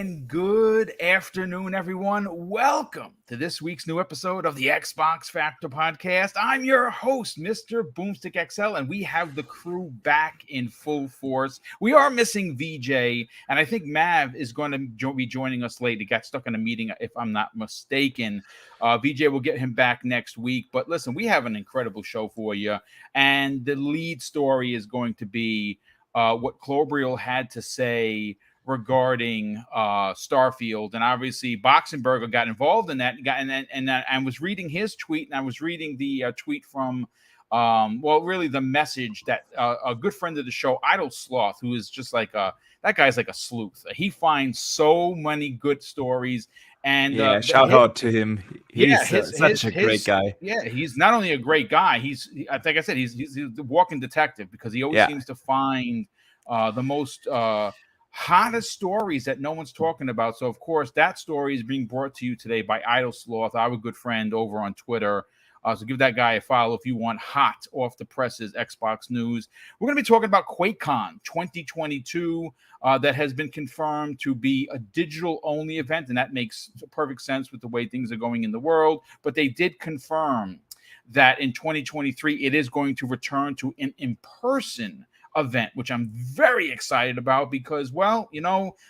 and good afternoon, everyone. Welcome to this week's new episode of the Xbox Factor Podcast. I'm your host, Mr. BoomStick XL, and we have the crew back in full force. We are missing VJ, and I think Mav is going to be joining us late. He got stuck in a meeting, if I'm not mistaken. VJ will get him back next week. But listen, we have an incredible show for you, and the lead story is going to be what Clobriel had to say regarding Starfield, and obviously Boxenberger got involved in that. And was reading his tweet, and I was reading the tweet from, really the message that a good friend of the show, Idle Sloth, who is just like that guy's like a sleuth. He finds so many good stories. And shout out to him. He's such a great guy. Yeah, he's not only a great guy. Like I said, he's the walking detective, because he always seems to find the most hottest stories that no one's talking about. So, of course, that story is being brought to you today by Idle Sloth, our good friend over on Twitter. So give that guy a follow if you want hot off the presses Xbox news. We're going to be talking about Quake-Con 2022 that has been confirmed to be a digital only event, and that makes perfect sense with the way things are going in the world. But they did confirm that in 2023 it is going to return to an in-person event, which I'm very excited about, because, well,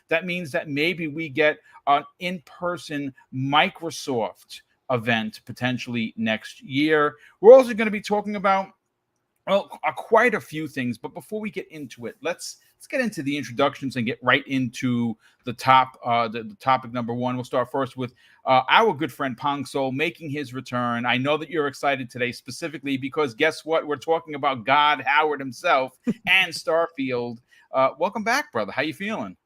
that means that maybe we get an in-person Microsoft event potentially next year. We're also going to be talking about quite a few things, but before we get into it, let's get into the introductions and get right into the topic number one. We'll start first with our good friend Pong Soul making his return. I know that you're excited today, specifically because guess what? We're talking about God Howard himself and Starfield. Welcome back, brother. How you feeling?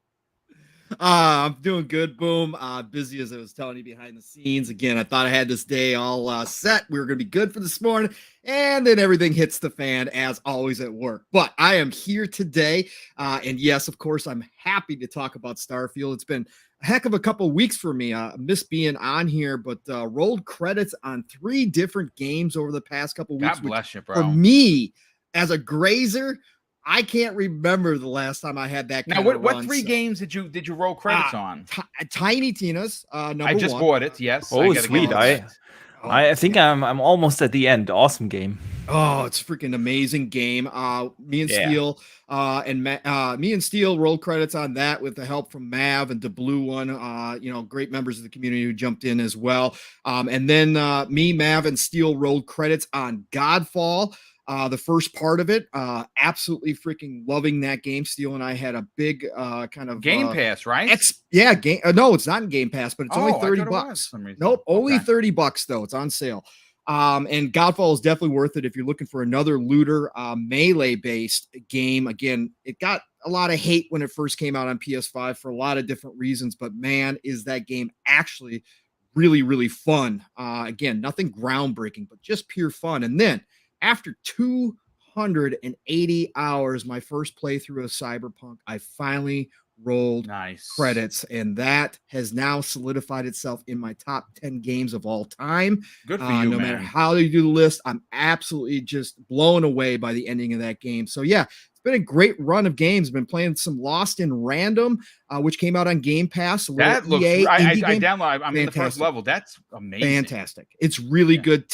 I'm doing good, Boom. Busy, as I was telling you behind the scenes. Again, I thought I had this day all set. We were going to be good for this morning, and then everything hits the fan, as always at work. But I am here today, and yes, of course, I'm happy to talk about Starfield. It's been a heck of a couple weeks for me. I miss being on here, but rolled credits on 3 different games over the past couple weeks. God bless you, bro. For me, as a grazer, I can't remember the last time I had that. Now, what 3 games did you roll credits on? Tiny Tina's. Number I just 1. bought it. Yes. Oh, sweet! I think I'm almost at the end. Awesome game. Oh, it's a freaking amazing game. Me and Steel rolled credits on that with the help from Mav and the Blue One. Great members of the community who jumped in as well. And then me, Mav, and Steel rolled credits on Godfall. The first part of it, absolutely freaking loving that game. Steel and I had a big kind of Game Pass, right? Game. No, it's not in Game Pass, but it's only $30. Nope, only $30 though. It's on sale. And Godfall is definitely worth it if you're looking for another looter, melee-based game. Again, it got a lot of hate when it first came out on PS5 for a lot of different reasons, but man, is that game actually really, really fun. Again, nothing groundbreaking, but just pure fun. And then after 280 hours, my first playthrough of Cyberpunk, I finally rolled credits, and that has now solidified itself in my top 10 games of all time. Good for you, no matter how you do the list, I'm absolutely just blown away by the ending of that game. So yeah, it's been a great run of games. Been playing some Lost in Random, which came out on Game Pass. That looks I download. I'm in the first level. That's amazing. Fantastic. It's really good.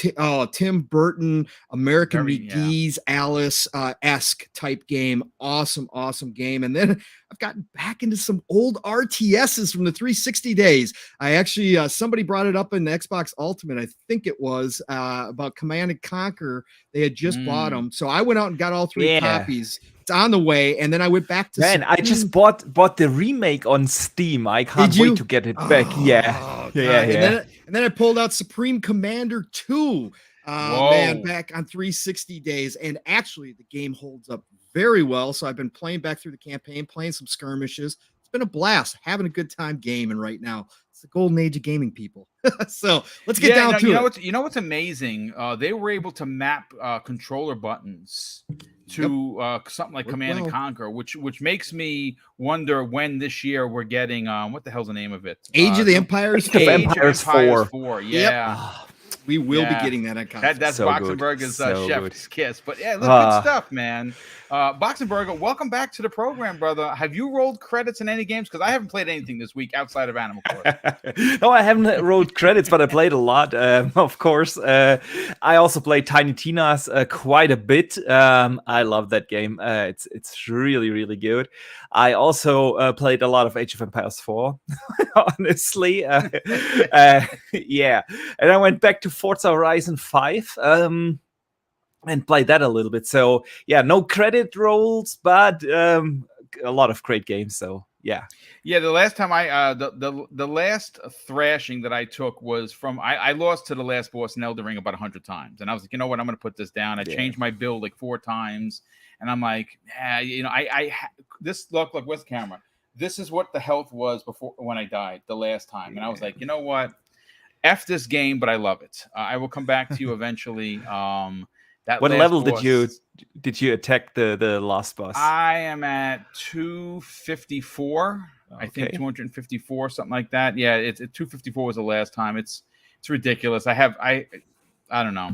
Tim Burton, American McGee's Alice esque type game. Awesome game. And then I've gotten back into some old RTSs from the 360 days. I actually somebody brought it up in the Xbox Ultimate. I think it was about Command & Conquer. They had just bought them, so I went out and got all 3 copies. It's on the way, and then I went back to. Man, I just bought the remake on Steam. I can't wait to get it back. Yeah. And then I pulled out Supreme Commander 2. Man, back on 360 days, and actually the game holds up very well. So I've been playing back through the campaign, playing some skirmishes. It's been a blast, having a good time gaming right now. It's the golden age of gaming, people. So let's get down to it. You know what's amazing? They were able to map controller buttons to something like Command & Conquer, which makes me wonder when this year we're getting what the hell's the name of it? Age of the Empires 4. Empires 4. Yeah. Yep. We will be getting that on console. That's so Boxenberger's so chef's kiss. But yeah, look, good stuff, man. Boxenberger, welcome back to the program, brother. Have you rolled credits in any games? Because I haven't played anything this week outside of Animal Crossing. No, I haven't rolled credits, but I played a lot, of course. I also played Tiny Tina's quite a bit. I love that game. It's really, really good. I also played a lot of Age of Empires 4, honestly. Yeah. And I went back to Forza Horizon 5. And played that a little bit. So yeah, no credit rolls, but a lot of great games. So yeah. The last time the last thrashing that I took was from I lost to the last boss in Elden Ring about 100 times, and I was like, you know what, I'm going to put this down. I changed my build like 4 times, and I'm like, this look like where's the camera? This is what the health was before when I died the last time, and I was like, you know what, F this game, but I love it. I will come back to you eventually. What level did you attack the last boss? I am at 254. Okay. I think 254, something like that. Yeah, it's 254 was the last time. It's ridiculous. I don't know.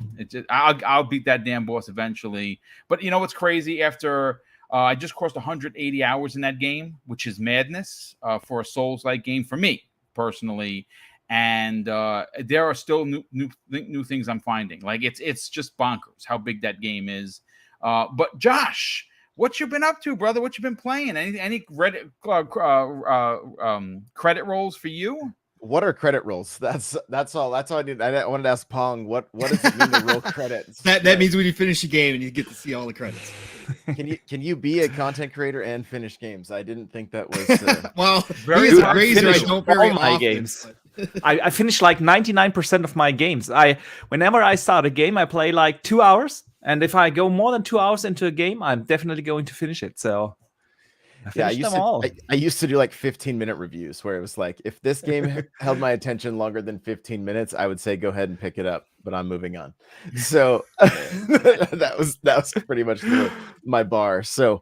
I'll beat that damn boss eventually. But you know what's crazy? After I just crossed 180 hours in that game, which is madness for a Souls-like game for me personally. And there are still new things I'm finding. Like it's just bonkers how big that game is. But Josh, what you been up to, brother? What you been playing? Any credit rolls for you? What are credit rolls? That's all. That's all I need. I wanted to ask Pong what does it mean to roll credits? That means when you finish a game and you get to see all the credits. Can you be a content creator and finish games? I didn't think that was well. Very I don't very all my often, games. I finish like 99% of my games. Whenever I start a game, I play like 2 hours, and if I go more than 2 hours into a game, I'm definitely going to finish it. So I used to do like 15-minute reviews where it was like, if this game held my attention longer than 15 minutes, I would say go ahead and pick it up, but I'm moving on. So that was pretty much my bar. So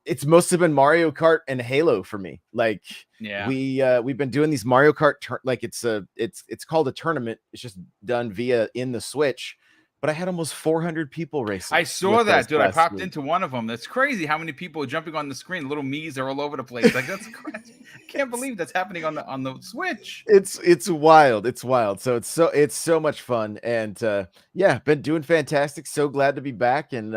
it's mostly been Mario Kart and Halo for me. Like we've been doing these Mario Kart it's called a tournament. It's just done in the Switch. But I had almost 400 people racing. I saw that, dude. I popped into one of them. That's crazy how many people are jumping on the screen. Little me's are all over the place. Like that's crazy. I can't believe that's happening on the Switch. It's wild. It's wild. So it's so much fun. And been doing fantastic. So glad to be back and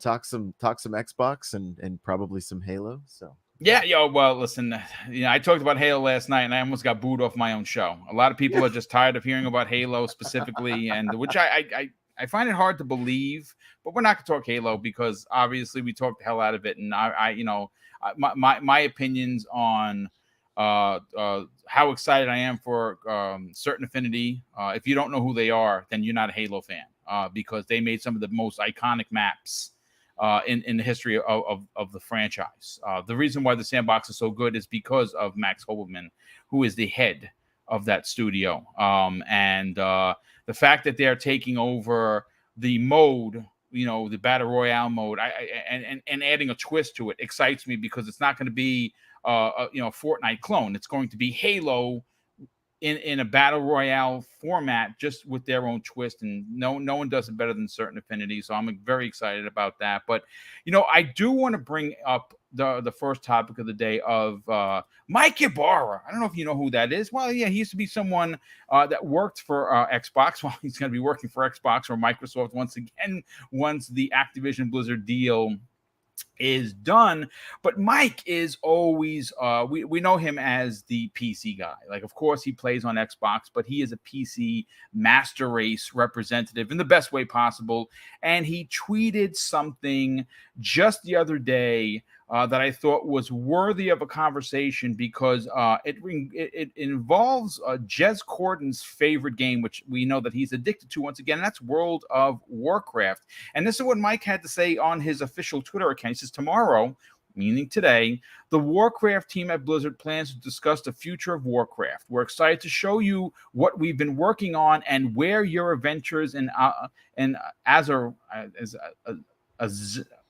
talk some Xbox and probably some Halo. So yeah, well, listen, I talked about Halo last night, and I almost got booed off my own show. A lot of people are just tired of hearing about Halo specifically, and which I find it hard to believe. But we're not going to talk Halo because obviously we talked the hell out of it, and my opinions on how excited I am for Certain Affinity. If you don't know who they are, then you're not a Halo fan because they made some of the most iconic maps in the history of the franchise. The reason why the sandbox is so good is because of Max Hoberman, who is the head of that studio. And the fact that they're taking over the mode, the Battle Royale mode, and adding a twist to it excites me because it's not going to be a Fortnite clone. It's going to be Halo in a Battle Royale format, just with their own twist, and no one does it better than Certain Affinity. So I'm very excited about that. But I do want to bring up the first topic of the day of Mike Yabarra. I don't know if you know who that is. Well, yeah, he used to be someone that worked for Xbox. Well, he's going to be working for Xbox or Microsoft once again once the Activision Blizzard deal is done. But Mike is always we know him as the PC guy. Like, of course he plays on Xbox, but he is a PC master race representative in the best way possible. And he tweeted something just the other day that I thought was worthy of a conversation because it involves Jez Corden's favorite game, which we know that he's addicted to once again, and that's World of Warcraft. And this is what Mike had to say on his official Twitter account. He says, tomorrow, meaning today, the Warcraft team at Blizzard plans to discuss the future of Warcraft. We're excited to show you what we've been working on and where your adventures in Azeroth,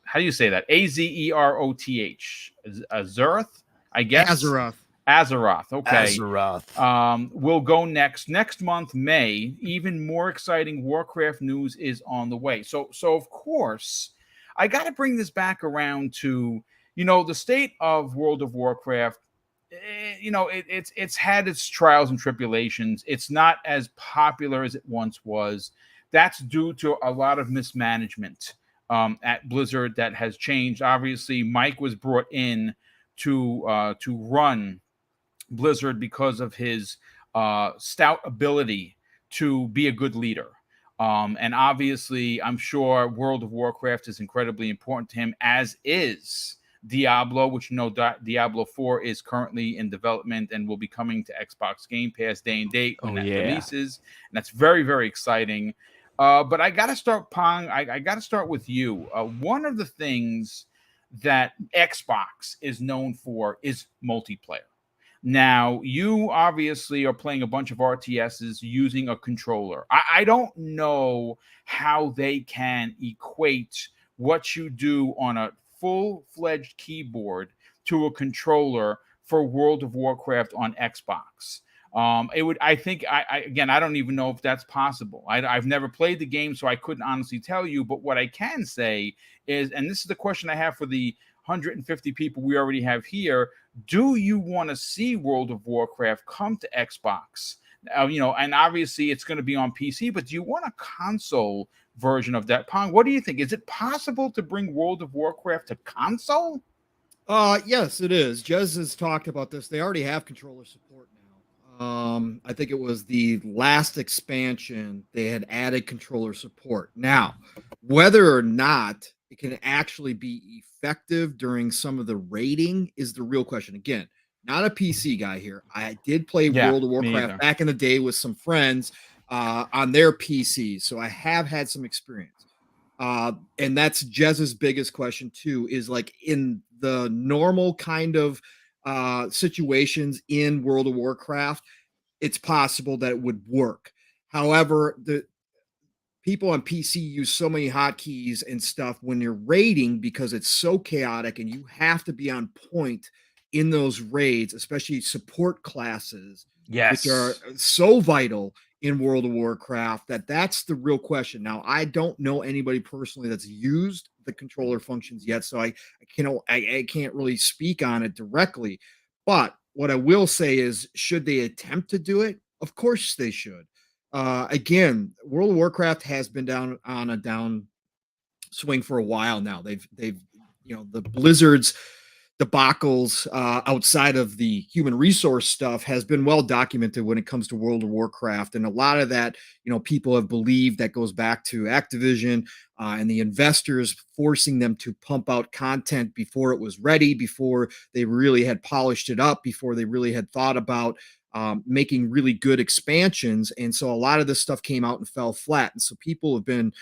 how do you say that? Azeroth, Azeroth, I guess. Azeroth. Okay. Azeroth. We'll go next month, May. Even more exciting Warcraft news is on the way. So of course, I got to bring this back around to, the state of World of Warcraft. It's had its trials and tribulations. It's not as popular as it once was. That's due to a lot of mismanagement at Blizzard that has changed. Obviously, Mike was brought in to run Blizzard because of his stout ability to be a good leader. And obviously, I'm sure World of Warcraft is incredibly important to him, as is Diablo, which Diablo 4 is currently in development and will be coming to Xbox Game Pass day and date when releases. And that's very, very exciting. But I got to start, Pong. I got to start with you. One of the things that Xbox is known for is multiplayer. Now, you obviously are playing a bunch of RTSs using a controller. I don't know how they can equate what you do on a full-fledged keyboard to a controller for World of Warcraft on Xbox. I don't even know if that's possible. I've never played the game, so I couldn't honestly tell you. But what I can say is, and this is the question I have for the 150 people we already have here, do you want to see World of Warcraft come to Xbox? And obviously it's going to be on PC, but do you want a console version of that? Pong, what do you think? Is it possible to bring World of Warcraft to console? Yes, it is. Jez has talked about this. They already have controller support now. I think it was the last expansion they had added controller support. Now, whether or not it can actually be effective during some of the raiding is the real question. Again, not a PC guy here. I did play World of Warcraft back in the day with some friends on their PCs, so I have had some experience. And that's Jez's biggest question too, is like in the normal kind of situations in World of Warcraft, it's possible that it would work. However, the people on PC use so many hotkeys and stuff when you're raiding because it's so chaotic and you have to be on point in those raids, especially support classes, which are so vital in World of Warcraft. That's the real question. Now, I don't know anybody personally that's used the controller functions yet, so I can't really speak on it directly. But what I will say is, should they attempt to do it? Of course they should. Again, World of Warcraft has been down on a down swing for a while now. They've the Blizzard's debacles outside of the human resource stuff has been well documented when it comes to World of Warcraft, and a lot of that, people have believed that goes back to Activision and the investors forcing them to pump out content before it was ready, before they really had polished it up, before they really had thought about making really good expansions. And so a lot of this stuff came out and fell flat. And so people have been,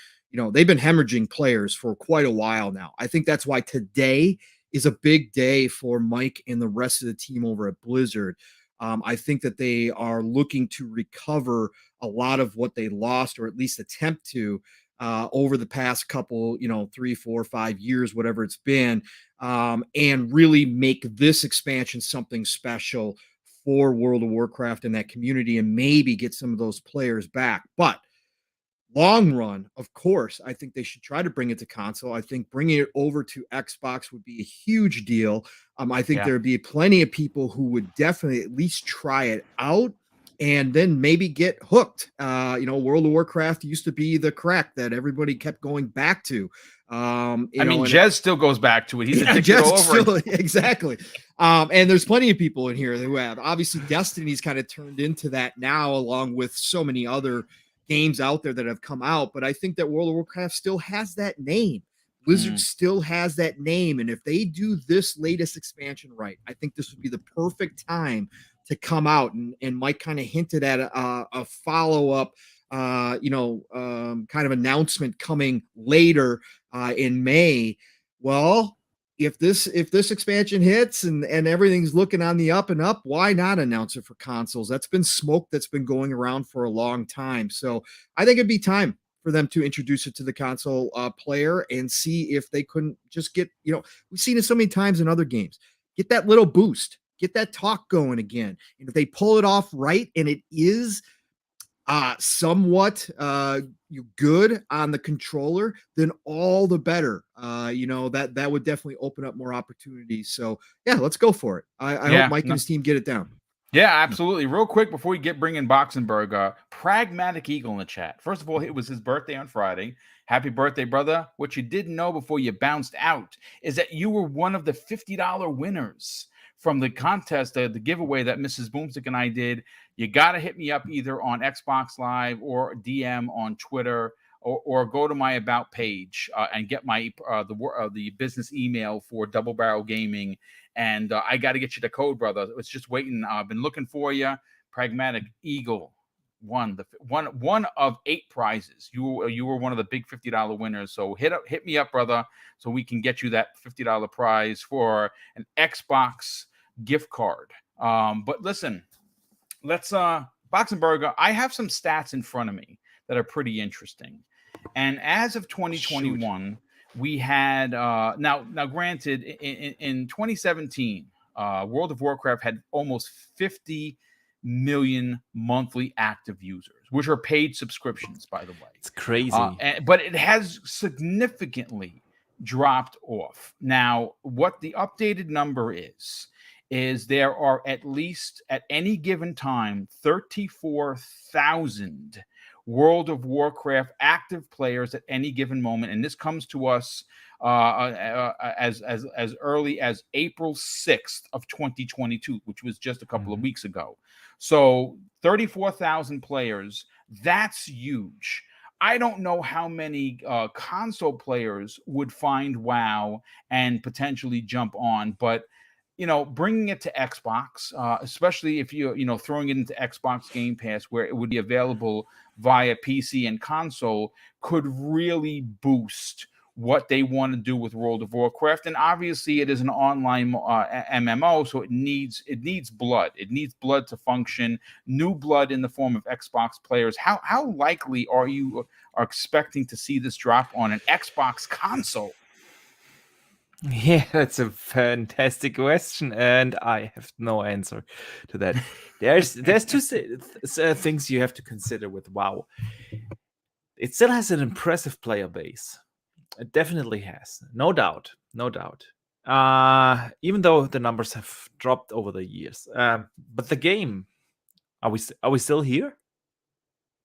they've been hemorrhaging players for quite a while now. I think that's why today is a big day for Mike and the rest of the team over at Blizzard. I think that they are looking to recover a lot of what they lost, or at least attempt to, over the past couple, 3, 4, 5 years, whatever it's been, and really make this expansion something special for World of Warcraft and that community, and maybe get some of those players back. But long run, of course, I think they should try to bring it to console. I think bringing it over to Xbox would be a huge deal. I think there'd be plenty of people who would definitely at least try it out and then maybe get hooked. World of Warcraft used to be the crack that everybody kept going back to. Jez still goes back to it. He's addicted all over. Exactly. And there's plenty of people in here who have. Obviously, Destiny's kind of turned into that now, along with so many other games out there that have come out. But I think that World of Warcraft still has that name. Blizzard still has that name. And if they do this latest expansion right, I think this would be the perfect time to come out. And Mike kind of hinted at a follow-up, kind of announcement coming later in May. Well, if this expansion hits and everything's looking on the up and up, why not announce it for consoles? That's been smoke that's been going around for a long time. So I think it'd be time for them to introduce it to the console player and see if they couldn't just get, we've seen it so many times in other games, get that little boost, get that talk going again. And if they pull it off right, and it is somewhat good on the controller, then all the better. That would definitely open up more opportunities. So yeah, let's go for it. I hope Mike and his team get it down. Yeah, absolutely. Real quick before we bring in Boxenberg, Pragmatic Eagle in the chat. First of all, it was his birthday on Friday. Happy birthday, brother. What you didn't know before you bounced out is that you were one of the $50 winners from the contest, the giveaway that Mrs. BoomStick and I did. You got to hit me up either on Xbox Live or DM on Twitter, or go to my About page and get my the business email for Double Barrel Gaming. And I got to get you the code, brother. It's just waiting. I've been looking for you. Pragmatic Eagle won one of 8 prizes. You were one of the big $50 winners. So hit me up, brother, so we can get you that $50 prize for an Xbox gift card. But listen, let's Boxenberger. I have some stats in front of me that are pretty interesting. And as of 2021. We had now granted in 2017, World of Warcraft had almost 50 million monthly active users, which are paid subscriptions, by the way. It's crazy. But it has significantly dropped off. Now, what the updated number is there are at least at any given time 34,000 World of Warcraft active players at any given moment, and this comes to us as early as April 6th of 2022, which was just a couple of weeks ago. So 34,000 players, that's huge. I don't know how many console players would find WoW and potentially jump on, but bringing it to Xbox, especially if you're throwing it into Xbox Game Pass, where it would be available via PC and console, could really boost what they want to do with World of Warcraft. And obviously, it is an online MMO, so it needs blood. It needs blood to function. New blood in the form of Xbox players. How likely are you expecting to see this drop on an Xbox console? Yeah, that's a fantastic question, and I have no answer to that. There's two things you have to consider with WoW. It still has an impressive player base. It definitely has, no doubt. Even though the numbers have dropped over the years, but the game, are we still here?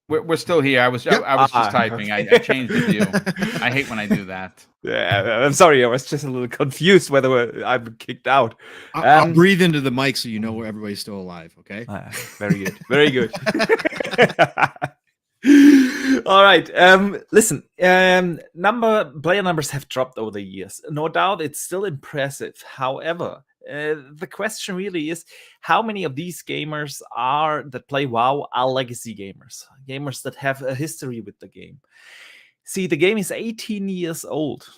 We're still here. I was just typing. Okay. I changed the view. I hate when I do that. Yeah, I'm sorry. I was just a little confused whether I'm kicked out. I'll breathe into the mic so you know everybody's still alive. Okay. Very good. Very good. All right. Listen. Player numbers have dropped over the years. No doubt, it's still impressive. However, the question really is, how many of these gamers that play WoW are legacy gamers that have a history with the game? See, the game is 18 years old.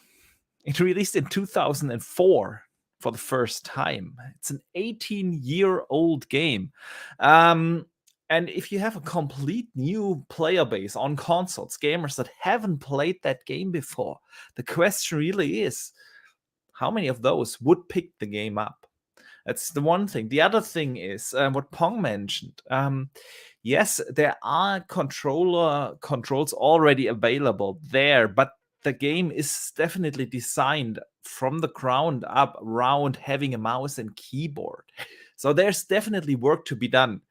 It released in 2004 for the first time. It's an 18-year-old game. And if you have a complete new player base on consoles, gamers that haven't played that game before, the question really is, how many of those would pick the game up? That's the one thing. The other thing is what Pong mentioned. Yes, there are controls already available there, but the game is definitely designed from the ground up around having a mouse and keyboard. So there's definitely work to be done.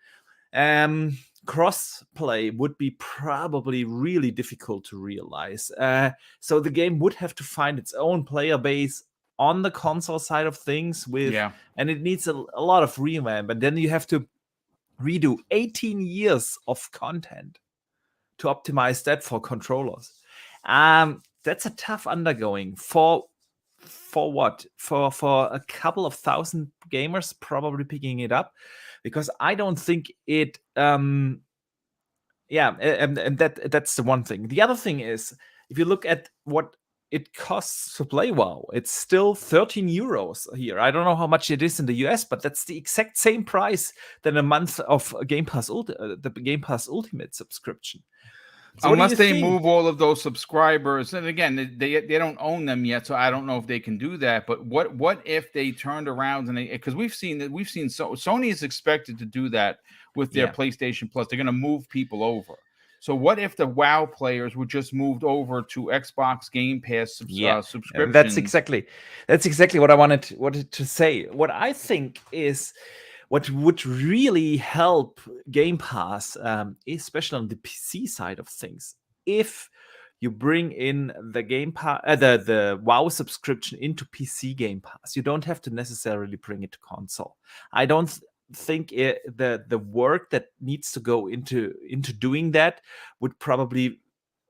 Cross-play would be probably really difficult to realize. So the game would have to find its own player base on the console side of things, and it needs a lot of revamp. And then you have to redo 18 years of content to optimize that for controllers. That's a tough undergoing for what? For a couple of thousand gamers probably picking it up, because I don't think it. And that's the one thing. The other thing is, if you look at what it costs to play WoW, it's still 13 euros here. I don't know how much it is in the US, but that's the exact same price than a month of Game Pass the Game Pass Ultimate subscription. So unless they move all of those subscribers, and again, they don't own them yet, so I don't know if they can do that. But what if they turned around and because we've seen Sony is expected to do that with their PlayStation Plus. They're going to move people over. So what if the WoW players were just moved over to Xbox Game Pass subscription? That's exactly what I wanted to say. What I think is what would really help Game Pass, especially on the PC side of things, if you bring in the Game Pass, the WoW subscription into PC Game Pass. You don't have to necessarily bring it to console. I don't think the work that needs to go into doing that would probably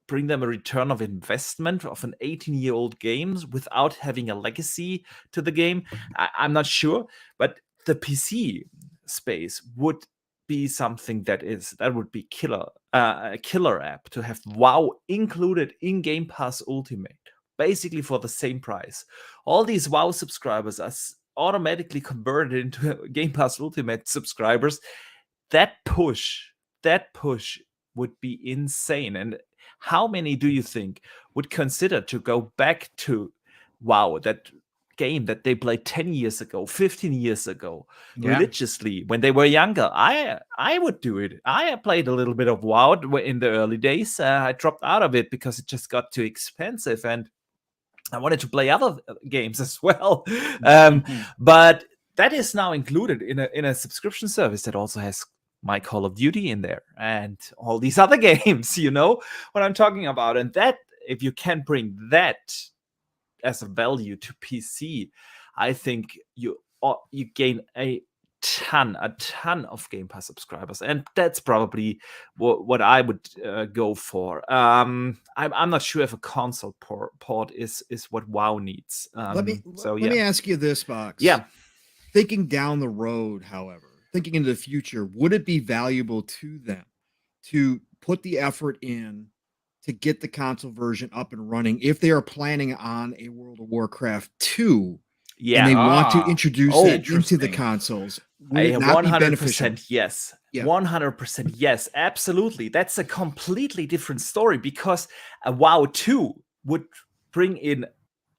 bring them a return of investment of an 18-year-old game without having a legacy to the game. I'm not sure, but the PC space would be something that would be a killer app to have WoW included in Game Pass Ultimate, basically for the same price. All these WoW subscribers are automatically converted into Game Pass Ultimate subscribers. That push would be insane. And how many do you think would consider to go back to WoW, that game that they played 10 years ago, 15 years ago, religiously when they were younger? I would do it. I played a little bit of WoW in the early days. I dropped out of it because it just got too expensive, and I wanted to play other games as well. But that is now included in a subscription service that also has my Call of Duty in there and all these other games. You know what I'm talking about? And that, if you can bring that as a value to PC, I think you gain a ton of Game Pass subscribers, and that's probably what I would go for. I'm not sure if a console port is what WoW needs. Let me ask you this, Box. Yeah, thinking down the road, however, thinking into the future, would it be valuable to them to put the effort in to get the console version up and running if they are planning on a World of Warcraft 2? And they want to introduce it into the consoles. Would it not 100% be beneficial? Yes. 100% yes. Absolutely. That's a completely different story, because a WoW 2 would bring in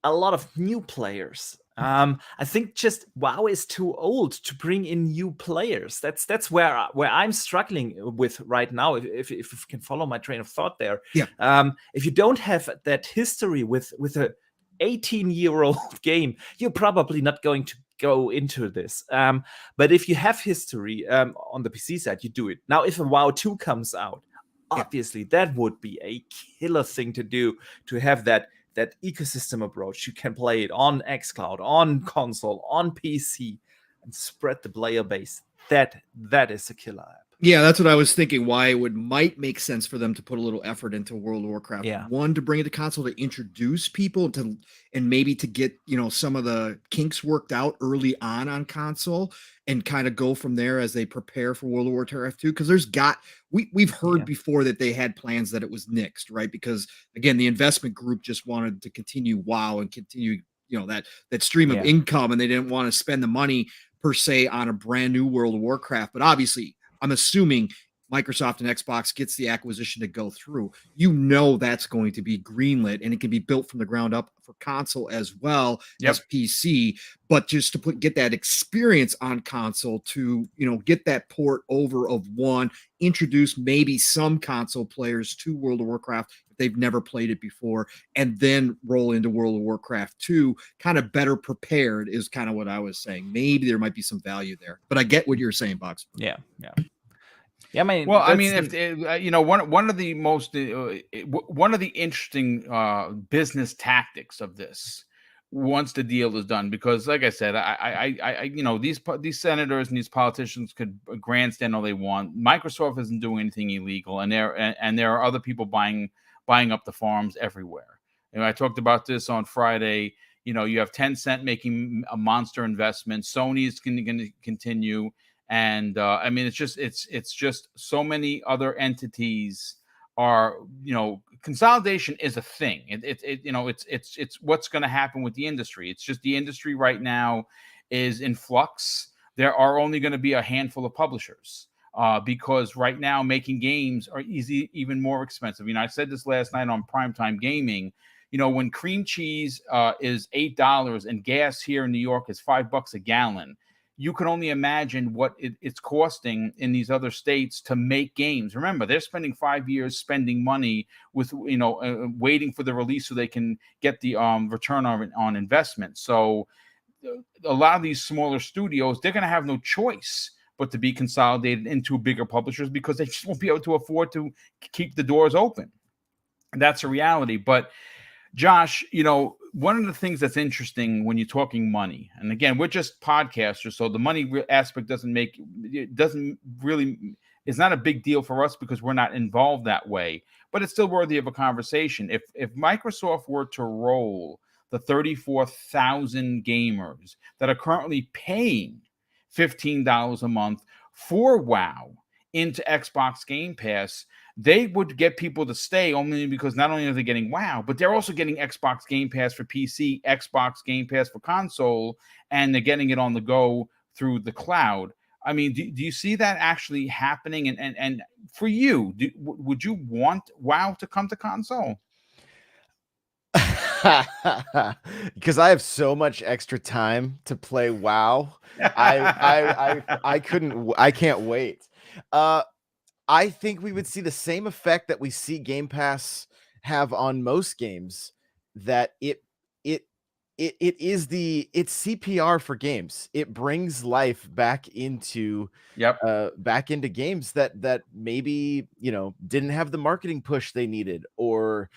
a lot of new players. I think just WoW is too old to bring in new players. That's where I'm struggling with right now. If you can follow my train of thought there. If you don't have that history with a 18-year-old game, you're probably not going to go into this. But if you have history on the PC side, you do it. Now, if a WoW 2 comes out, obviously that would be a killer thing to do, to have that ecosystem approach. You can play it on xCloud, on console, on PC, and spread the player base. That is a killer app. Yeah, that's what I was thinking. Why it might make sense for them to put a little effort into World of Warcraft. One, to bring it to console, to introduce people and maybe to get some of the kinks worked out early on console, and kind of go from there as they prepare for World of Warcraft 2. Because we've heard before that they had plans that it was nixed, right? Because again, the investment group just wanted to continue WoW and continue that stream of income, and they didn't want to spend the money per se on a brand new World of Warcraft. But obviously, I'm assuming Microsoft and Xbox gets the acquisition to go through. That's going to be greenlit, and it can be built from the ground up for console as well as PC. But just to get that experience on console, to get that port over of one, introduce maybe some console players to World of Warcraft if they've never played it before, and then roll into World of Warcraft 2, kind of better prepared, is kind of what I was saying. Maybe there might be some value there, but I get what you're saying, Box. Yeah. I mean, one of the most one of the interesting business tactics of this, once the deal is done, because like I said, I these senators and these politicians could grandstand all they want. Microsoft isn't doing anything illegal, and there are other people buying up the farms everywhere. I talked about this on Friday. You have Tencent making a monster investment. Sony's going to continue. And I mean, it's just so many other entities are, consolidation is a thing. It's what's going to happen with the industry. It's just the industry right now is in flux. There are only going to be a handful of publishers because right now making games are even more expensive. I said this last night on Primetime Gaming. When cream cheese is $8 and gas here in New York is $5 a gallon, you can only imagine what it's costing in these other states to make games. Remember, they're spending 5 years spending money with, waiting for the release so they can get the return on investment. So a lot of these smaller studios, they're going to have no choice but to be consolidated into bigger publishers because they just won't be able to afford to keep the doors open. And that's a reality. But Josh, one of the things that's interesting when you're talking money, and again, we're just podcasters, so the money aspect it's not a big deal for us because we're not involved that way, but it's still worthy of a conversation. If Microsoft were to roll the 34,000 gamers that are currently paying $15 a month for WoW into Xbox Game Pass, they would get people to stay only because not only are they getting WoW, but they're also getting Xbox Game Pass for PC, Xbox Game Pass for console, and they're getting it on the go through the cloud. I mean, do you see that actually happening? And for you, would you want WoW to come to console? Because I have so much extra time to play WoW. I can't wait. I think we would see the same effect that we see Game Pass have on most games, that it's CPR for games. It brings life back into games that maybe, didn't have the marketing push they needed, or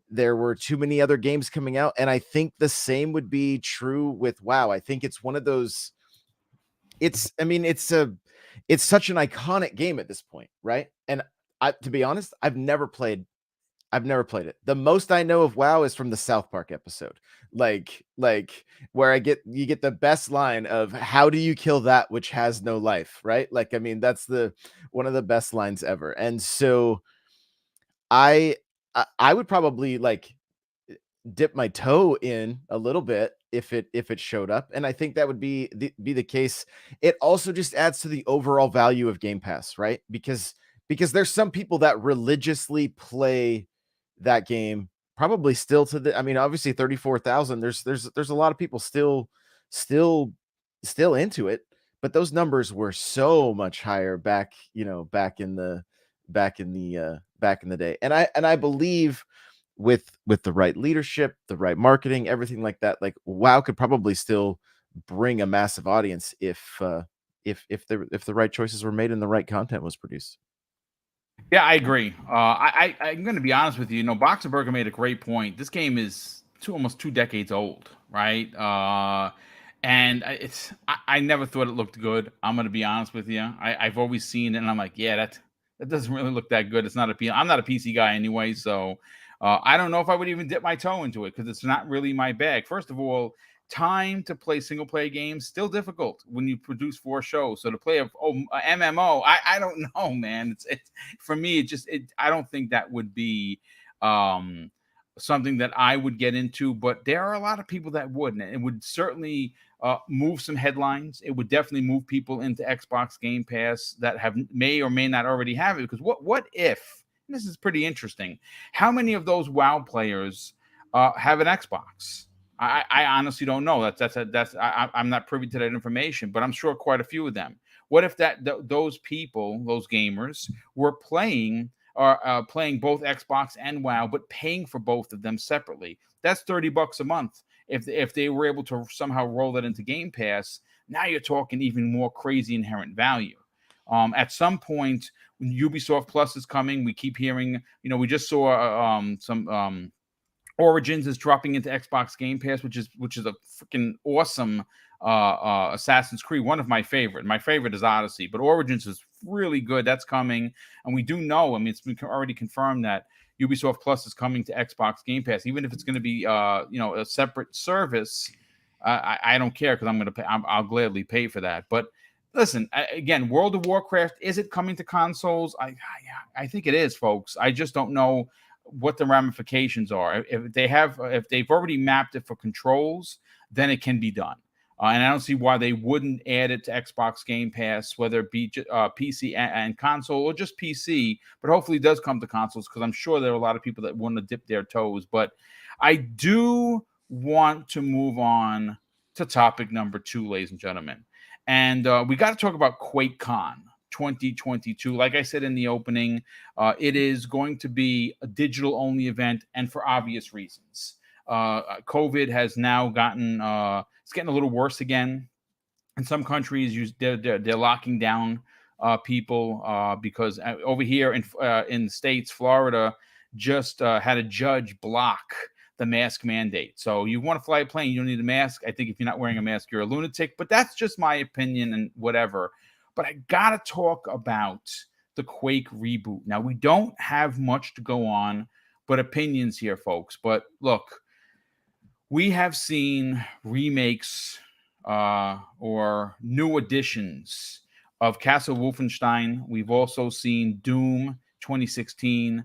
there were too many other games coming out. And I think the same would be true with WoW. I think it's one of those, it's such an iconic game at this point, right? And to be honest, I've never played it. The most I know of WoW is from the South Park episode, like where you get the best line of, how do you kill that which has no life, right? Like, I mean, that's one of the best lines ever. And so I would probably dip my toe in a little bit if it showed up, and I think that would be the case. It also just adds to the overall value of Game Pass, right? Because there's some people that religiously play that game, probably still obviously 34,000. There's a lot of people still into it, but those numbers were so much higher back in the day. And I believe with the right leadership, the right marketing, everything like that, like WoW could probably still bring a massive audience if the right choices were made and the right content was produced. Yeah, I agree. I'm going to be honest with you. Boxenberger made a great point. This game is almost 2 decades old, right? And I never thought it looked good. I'm going to be honest with you. I've always seen it, and I'm like, yeah, that doesn't really look that good. It's not I'm not a PC guy anyway, so I don't know if I would even dip my toe into it because it's not really my bag. First of all, time to play single player games still difficult when you produce 4 shows. So to play a MMO, I don't know, man. It's for me. I don't think that would be something that I would get into. But there are a lot of people that would, and it would certainly move some headlines. It would definitely move people into Xbox Game Pass that may or may not already have it. Because what if? This is pretty interesting. How many of those WoW players have an Xbox? I honestly don't know. I'm not privy to that information, but I'm sure quite a few of them. What if those people, those gamers, were playing both Xbox and WoW, but paying for both of them separately? That's $30 a month. If they were able to somehow roll that into Game Pass, now you're talking even more crazy inherent value. At some point, when Ubisoft Plus is coming, we keep hearing, we just saw some Origins is dropping into Xbox Game Pass, which is a freaking awesome Assassin's Creed. One of my favorite. My favorite is Odyssey, but Origins is really good. That's coming, and we do know. It's been already confirmed that Ubisoft Plus is coming to Xbox Game Pass, even if it's going to be a separate service. I don't care because I'm going to pay. I'll gladly pay for that. But listen, again, World of Warcraft, is it coming to consoles? I think it is, folks. I just don't know what the ramifications are. If they've already mapped it for controls, then it can be done. And I don't see why they wouldn't add it to Xbox Game Pass, whether it be PC and console or just PC. But hopefully it does come to consoles because I'm sure there are a lot of people that want to dip their toes. But I do want to move on to topic number 2, ladies and gentlemen. And we got to talk about Quake-Con 2022. Like I said in the opening, it is going to be a digital only event, and for obvious reasons. COVID has now gotten it's getting a little worse again. In some countries, they're locking down people because over here in the States, Florida just had a judge block the mask mandate. So you want to fly a plane, you don't need a mask. I think if you're not wearing a mask, you're a lunatic. But that's just my opinion and whatever. But I got to talk about the Quake reboot. Now, we don't have much to go on but opinions here, folks. But look, we have seen remakes or new editions of Castle Wolfenstein. We've also seen Doom 2016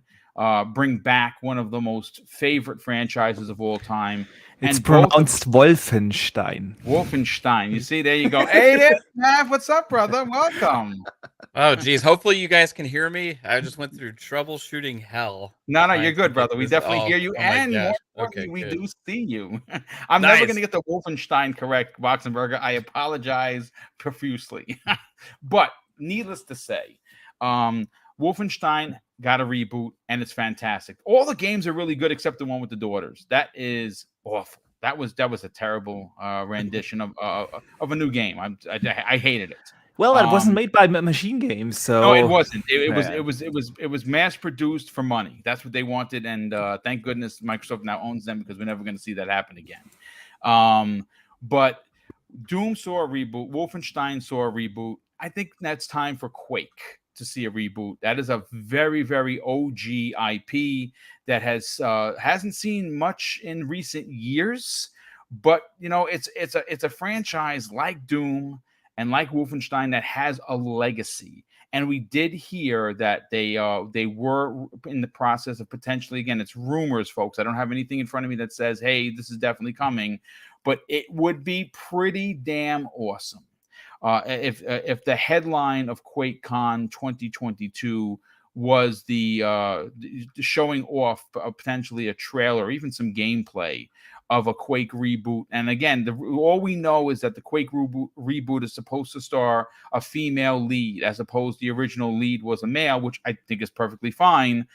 bring back one of the most favorite franchises of all time. It's pronounced Wolfenstein. Wolfenstein. You see, there you go. Hey there, Mav. What's up, brother? Welcome. Oh, geez. Hopefully you guys can hear me. I just went through troubleshooting hell. No, you're good, brother. We definitely hear you. And more importantly, we do see you. I'm never going to get the Wolfenstein correct, Boxenberger. I apologize profusely. But needless to say, Wolfenstein got a reboot, and it's fantastic. All the games are really good except the one with the daughters. That is awful. That was a terrible rendition of a new game. I hated it. Well, it wasn't made by Machine Games, so no, it wasn't. It was mass produced for money. That's what they wanted, and thank goodness Microsoft now owns them, because we're never going to see that happen again. But Doom saw a reboot. Wolfenstein saw a reboot. I think that's time for Quake to see a reboot. That is a very, very OG IP that hasn't seen much in recent years. But it's a franchise like Doom and like Wolfenstein that has a legacy. And we did hear that they were in the process of potentially, again, it's rumors, folks. I don't have anything in front of me that says, hey, this is definitely coming. But it would be pretty damn awesome if the headline of Quake-Con 2022 was the showing off potentially a trailer, or even some gameplay of a Quake reboot. And again, all we know is that the Quake reboot is supposed to star a female lead, as opposed to the original lead was a male, which I think is perfectly fine.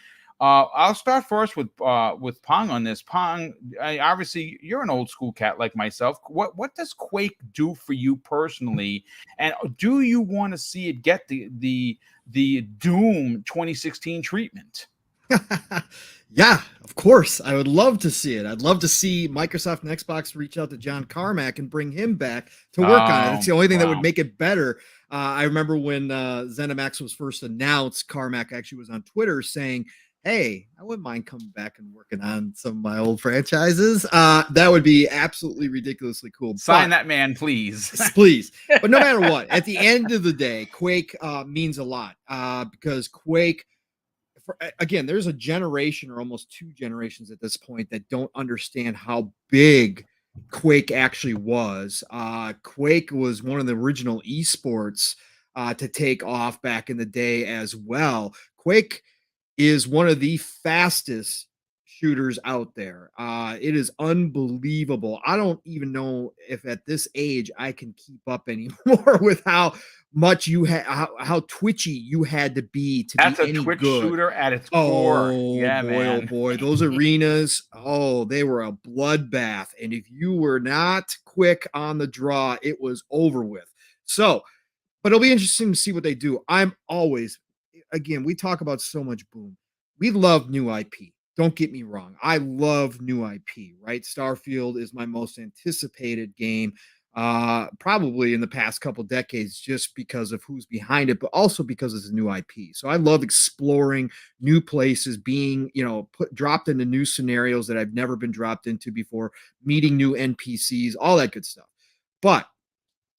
I'll start first with Pong on this. Pong, obviously you're an old school cat like myself. What does Quake do for you personally, and do you want to see it get the Doom 2016 treatment? Yeah, of course. I would love to see it. I'd love to see Microsoft and Xbox reach out to John Carmack and bring him back to work on it. It's the only thing that would make it better. I remember when ZeniMax was first announced, Carmack actually was on Twitter saying, hey, I wouldn't mind coming back and working on some of my old franchises. That would be absolutely ridiculously cool. Sign that man, please. Please. But no matter what, at the end of the day, Quake means a lot because Quake, again, there's a generation or almost two generations at this point that don't understand how big Quake actually was. Quake was one of the original esports to take off back in the day as well. Quake is one of the fastest shooters out there. It is unbelievable. I don't even know if at this age I can keep up anymore with how much you had, how twitchy you had to be to That's be a any Twitch good. shooter at its core. Yeah, boy, man. Oh boy, those arenas, they were a bloodbath. And if you were not quick on the draw, it was over with. So, but it'll be interesting to see what they do. I'm always, again, we talk about so much Boom. We love new IP. Don't get me wrong. I love new IP, right? Starfield is my most anticipated game, probably in the past couple decades, just because of who's behind it, but also because it's a new IP. So I love exploring new places, being, dropped into new scenarios that I've never been dropped into before, meeting new NPCs, all that good stuff. But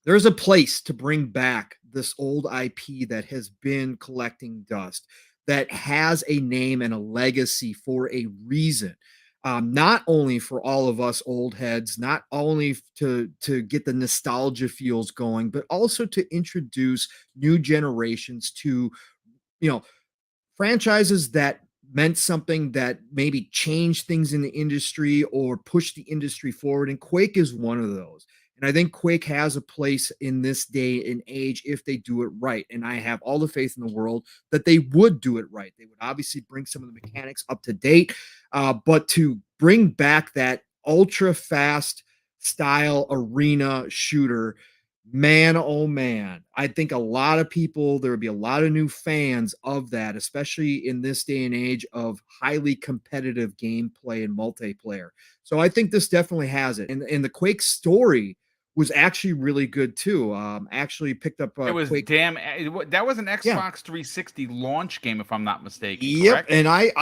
there's a place to bring back this old IP that has been collecting dust, that has a name and a legacy for a reason. Not only for all of us old heads, not only to get the nostalgia feels going, but also to introduce new generations to, franchises that meant something, that maybe changed things in the industry or pushed the industry forward. And Quake is one of those. And I think Quake has a place in this day and age if they do it right. And I have all the faith in the world that they would do it right. They would obviously bring some of the mechanics up to date, but to bring back that ultra fast style arena shooter, man, oh man, I think a lot of people, there would be a lot of new fans of that, especially in this day and age of highly competitive gameplay and multiplayer. So I think this definitely has it. And the Quake story was actually really good too. Actually picked up it was Quake. that was an Xbox 360 launch game, if I'm not mistaken. Yep, Correct? and I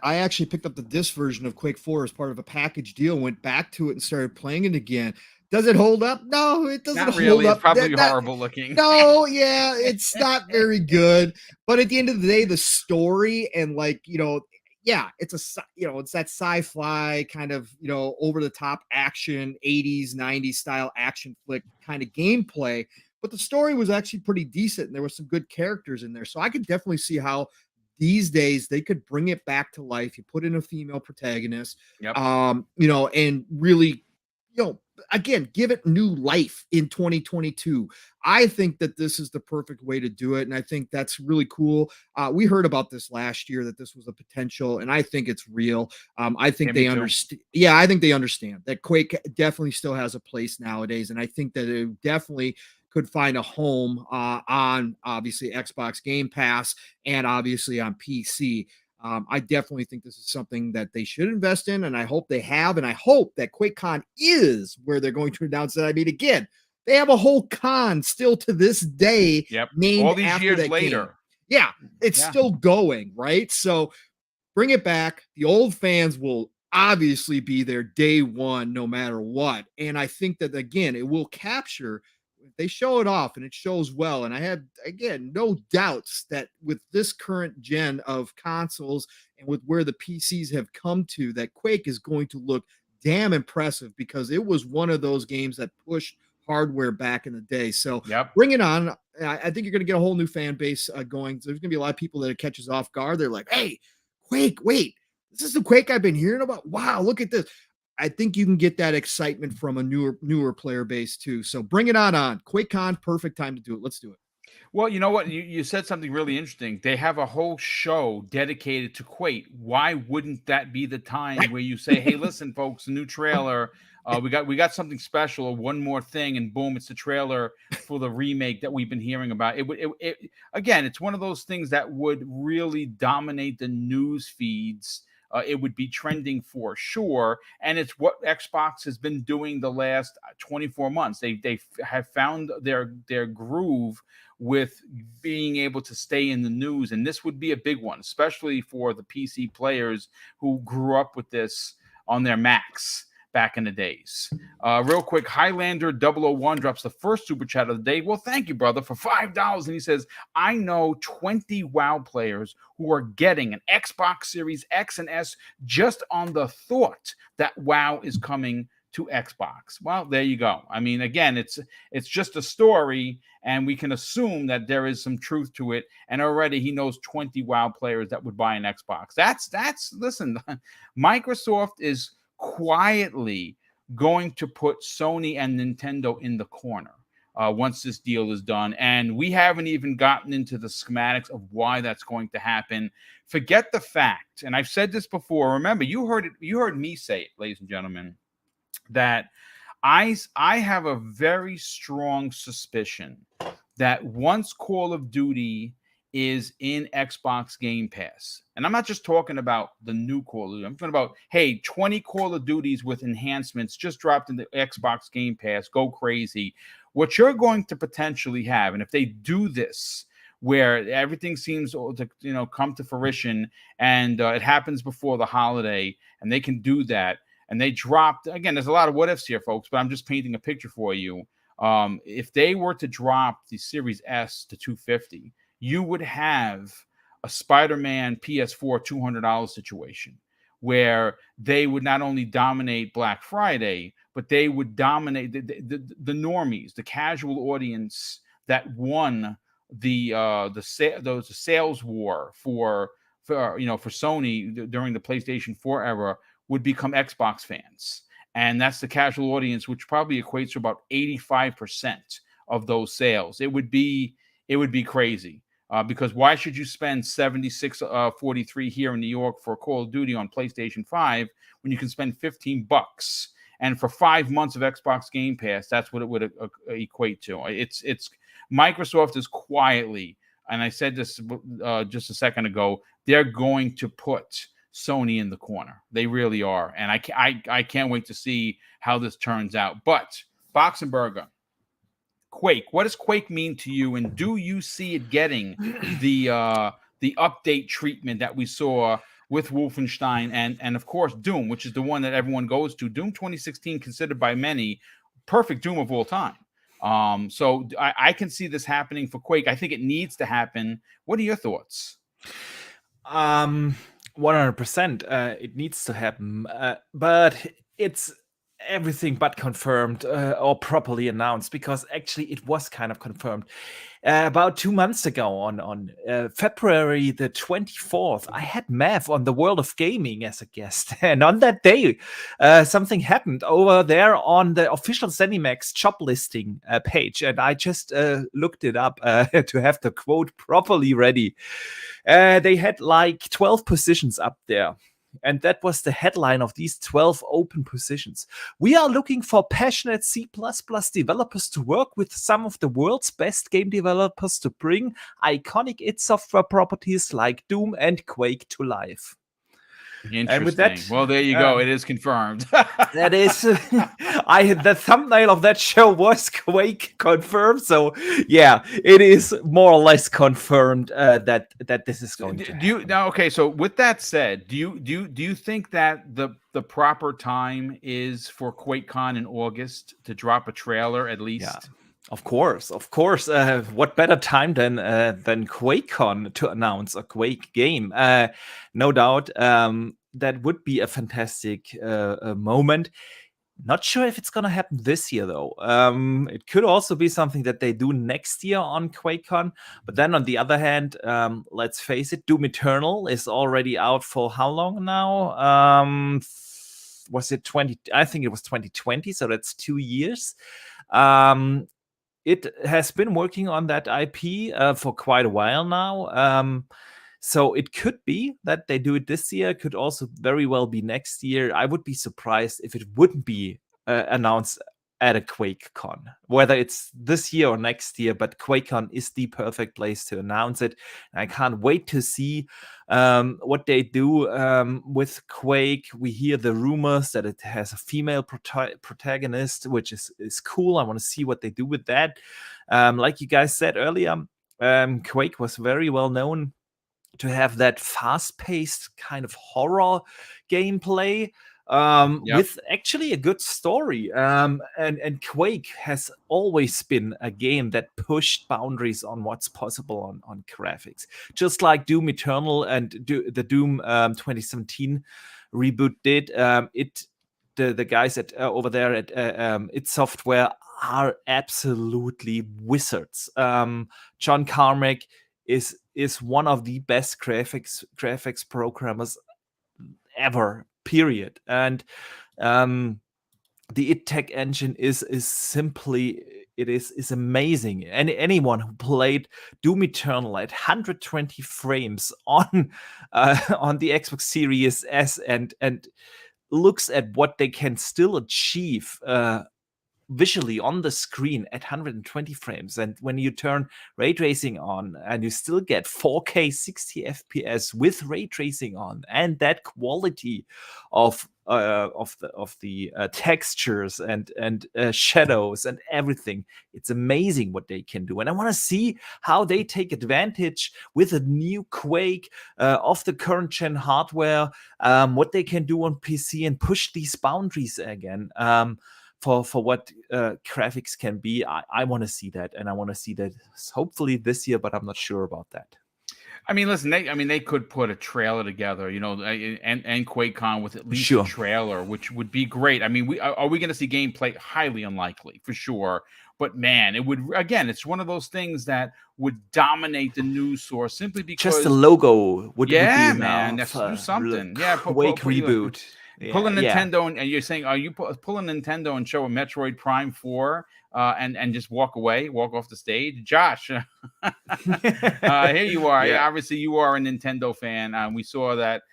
actually picked up the disc version of Quake 4 as part of a package deal, went back to it and started playing it again. Does it hold up? No, it doesn't Not really. hold up. It's probably horrible looking. No, yeah, it's not very good. But at the end of the day, the story and it's it's that sci-fi kind of, over the top action, 80s, 90s style action flick kind of gameplay. But the story was actually pretty decent and there were some good characters in there. So I could definitely see how these days they could bring it back to life. You put in a female protagonist, and really, again, give it new life in 2022. I think that this is the perfect way to do it. And I think that's really cool. We heard about this last year, that this was a potential, and I think it's real. I think they understand. Yeah, I think they understand that Quake definitely still has a place nowadays. And I think that it definitely could find a home on obviously Xbox Game Pass and obviously on PC. I definitely think this is something that they should invest in, and I hope they have, and I hope that QuakeCon is where they're going to announce it. I mean, again, they have a whole con still to this day named all these after years that later. game. Yeah, it's still going, right? So bring it back. The old fans will obviously be there day one, no matter what. And I think that, again, it will capture, they show it off and it shows well. And I have, again, no doubts that with this current gen of consoles and with where the PCs have come to, that Quake is going to look damn impressive, because it was one of those games that pushed hardware back in the day. So bring it on. I think you're going to get a whole new fan base going. So there's going to be a lot of people that it catches off guard. They're like, hey, Quake, wait, this is the Quake I've been hearing about. Wow, look at this. I think you can get that excitement from a newer player base too. So bring it on. QuakeCon, perfect time to do it. Let's do it. Well, you know what? You said something really interesting. They have a whole show dedicated to Quake. Why wouldn't that be the time where you say, "Hey, listen, folks, a new trailer. We got something special, or one more thing," and boom, it's the trailer for the remake that we've been hearing about. Again, it's one of those things that would really dominate the news feeds. It would be trending for sure, and it's what Xbox has been doing the last 24 months. They have found their groove with being able to stay in the news, and this would be a big one, especially for the PC players who grew up with this on their Macs back in the days. Real quick, Highlander 001 drops the first super chat of the day. Well, thank you, brother, for $5. And he says, I know 20 WoW players who are getting an Xbox Series X and S just on the thought that WoW is coming to Xbox. Well, there you go. I mean, again, it's just a story, and we can assume that there is some truth to it. And already he knows 20 WoW players that would buy an Xbox. Listen, Microsoft is quietly going to put Sony and Nintendo in the corner once this deal is done. And we haven't even gotten into the schematics of why that's going to happen. Forget the fact, and I've said this before. Remember, you heard me say it, ladies and gentlemen, that I have a very strong suspicion that once Call of Duty is in Xbox Game Pass, and I'm not just talking about the new Call of Duty, I'm talking about, hey, 20 Call of Duties with enhancements just dropped in the Xbox Game Pass, go crazy. What you're going to potentially have, and if they do this, where everything seems to come to fruition, and it happens before the holiday, and they can do that, and they dropped, again, there's a lot of what ifs here, folks, but I'm just painting a picture for you. If they were to drop the Series S to $250, you would have a Spider-Man PS4 $200 situation where they would not only dominate Black Friday, but they would dominate the normies, the casual audience that won the sales war for Sony during the PlayStation 4 era would become Xbox fans. and that's the casual audience, which probably equates to about 85% of those sales. It would be crazy. Because why should you spend $76.43 here in New York for Call of Duty on PlayStation 5 when you can spend $15? And for 5 months of Xbox Game Pass, that's what it would equate to. It's Microsoft is quietly, and I said this just a second ago, they're going to put Sony in the corner. They really are, and I can't wait to see how this turns out. But Boxenberger, Quake, what does Quake mean to you, and do you see it getting the update treatment that we saw with Wolfenstein and of course Doom, which is the one that everyone goes to? Doom 2016 considered by many perfect Doom of all time. So I can see this happening for Quake. I think it needs to happen. What are your thoughts? 100%. It needs to happen, but it's everything but confirmed or properly announced, because actually it was kind of confirmed about 2 months ago on February the 24th. I had Mav on the World of Gaming as a guest, and on that day something happened over there on the official ZeniMax job listing page, and I just looked it up to have the quote properly ready. They had like 12 positions up there. And that was the headline of these 12 open positions. We are looking for passionate C++ developers to work with some of the world's best game developers to bring iconic id Software properties like Doom and Quake to life. Interesting. And with that, well, there you go. It is confirmed. That is, the thumbnail of that show was Quake confirmed. So yeah, it is more or less confirmed that this is going to happen. Okay, so with that said, do you think that the proper time is for Quake-Con in August to drop a trailer at least? Yeah. Of course. What better time than Quake-Con to announce a Quake game? No doubt, that would be a fantastic moment. Not sure if it's gonna happen this year though. It could also be something that they do next year on QuakeCon. But then on the other hand, let's face it, Doom Eternal is already out for how long now? Was it 20? I think it was 2020, so that's 2 years. It has been working on that IP for quite a while now. So it could be that they do it this year. It could also very well be next year. I would be surprised if it wouldn't be announced at a QuakeCon, whether it's this year or next year. But QuakeCon is the perfect place to announce it. And I can't wait to see what they do with Quake. We hear the rumors that it has a female protagonist, which is cool. I want to see what they do with that. Like you guys said earlier, Quake was very well known to have that fast-paced kind of horror gameplay. With actually a good story. And Quake has always been a game that pushed boundaries on what's possible on graphics. Just like Doom Eternal and the Doom 2017 reboot did. The guys at over there at id Software are absolutely wizards. John Carmack is one of the best graphics programmers ever. Period. And the id Tech engine is simply, it is amazing. And anyone who played Doom Eternal at 120 frames on the Xbox Series S and looks at what they can still achieve visually on the screen at 120 frames, and when you turn ray tracing on and you still get 4K 60 FPS with ray tracing on, and that quality of the textures and shadows and everything, it's amazing what they can do. And I want to see how they take advantage with a new Quake of the current gen hardware, what they can do on PC and push these boundaries again. For what graphics can be. I want to see that, and I want to see that hopefully this year, but I'm not sure about that. I mean, listen, they could put a trailer together, and QuakeCon with at least a trailer, which would be great. I mean, are we going to see gameplay? Highly unlikely, for sure. But man, it would, again, it's one of those things that would dominate the news source simply because just the logo would be man, enough. let's do something. Yeah, Quake Reboot. Pull a Nintendo and you're saying, are you pull a Nintendo and show a Metroid Prime 4 and just walk away, walk off the stage? Josh, here you are. Yeah. Obviously, you are a Nintendo fan. We saw that.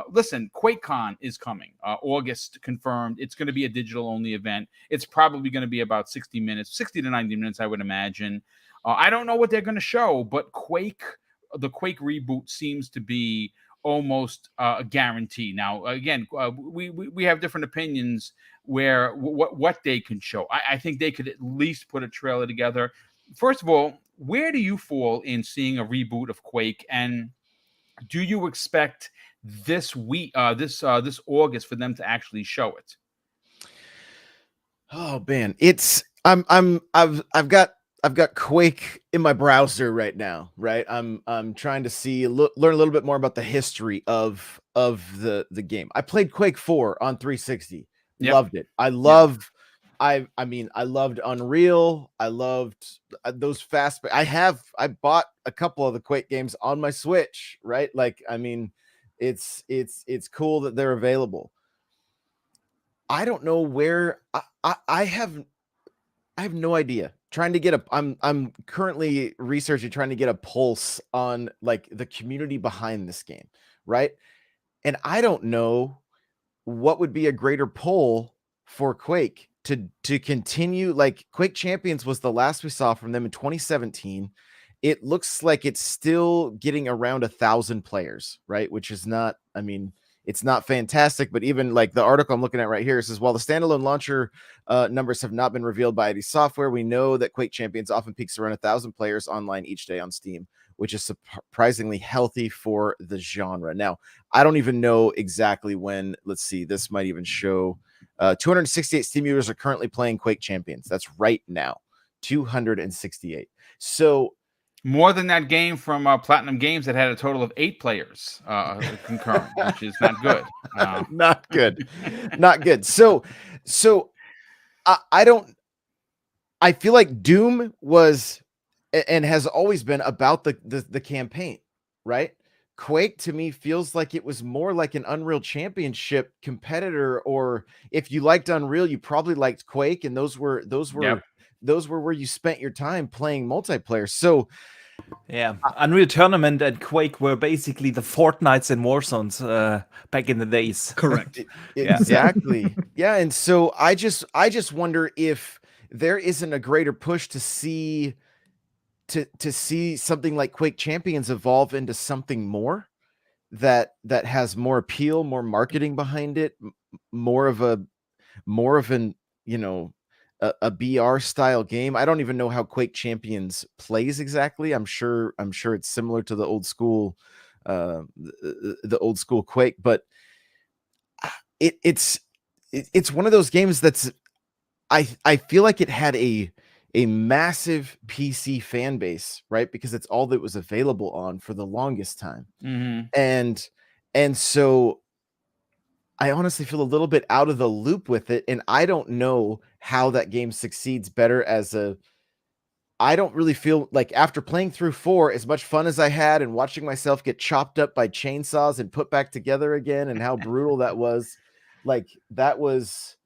Listen, Quake-Con is coming. August confirmed. It's going to be a digital only event. It's probably going to be about 60 to 90 minutes, I would imagine. I don't know what they're going to show, but the Quake reboot seems to be almost a guarantee. Now, again, we have different opinions where what they can show. I think they could at least put a trailer together. First of all, where do you fall in seeing a reboot of Quake, and do you expect this week, this August, for them to actually show it? Oh man, I've got Quake in my browser right now, right? I'm trying to learn a little bit more about the history of the game. I played Quake 4 on 360. Yep. Loved it. I loved Unreal. I loved those fast. I bought a couple of the Quake games on my Switch, right? Like, I mean, it's cool that they're available. I don't know where I have no idea. I'm currently researching, trying to get a pulse on like the community behind this game, right? And I don't know what would be a greater pull for Quake to continue. Like, Quake Champions was the last we saw from them in 2017. It looks like it's still getting around 1,000 players, right? Which is not, I mean, it's not fantastic, but even like the article I'm looking at right here says, while the standalone launcher numbers have not been revealed by ID Software, we know that Quake Champions often peaks around 1,000 players online each day on Steam, which is surprisingly healthy for the genre. Now, I don't even know exactly when. Let's see, this might even show 268 Steam users are currently playing Quake Champions. That's right now, 268. So more than that game from Platinum Games that had a total of 8 players concurrent, which is not good. Not good. Not good. So I feel like Doom was and has always been about the campaign, right? Quake to me feels like it was more like an Unreal Championship competitor, or if you liked Unreal, you probably liked Quake, and those were where you spent your time playing multiplayer. So yeah, Unreal Tournament and Quake were basically the Fortnites and Warzones back in the days. Correct. Exactly. Yeah, and so I just wonder if there isn't a greater push to see something like Quake Champions evolve into something more that has more appeal, more marketing behind it, more of an, you know, a BR style game. I don't even know how Quake Champions plays exactly. I'm sure it's similar to the old school Quake, but it's one of those games that's I feel like it had a massive PC fan base, right? Because it's all that was available on for the longest time. Mm-hmm. And so I honestly feel a little bit out of the loop with it, and I don't know how that game succeeds better I don't really feel like, after playing through 4, as much fun as I had and watching myself get chopped up by chainsaws and put back together again, and how brutal that was, like, that was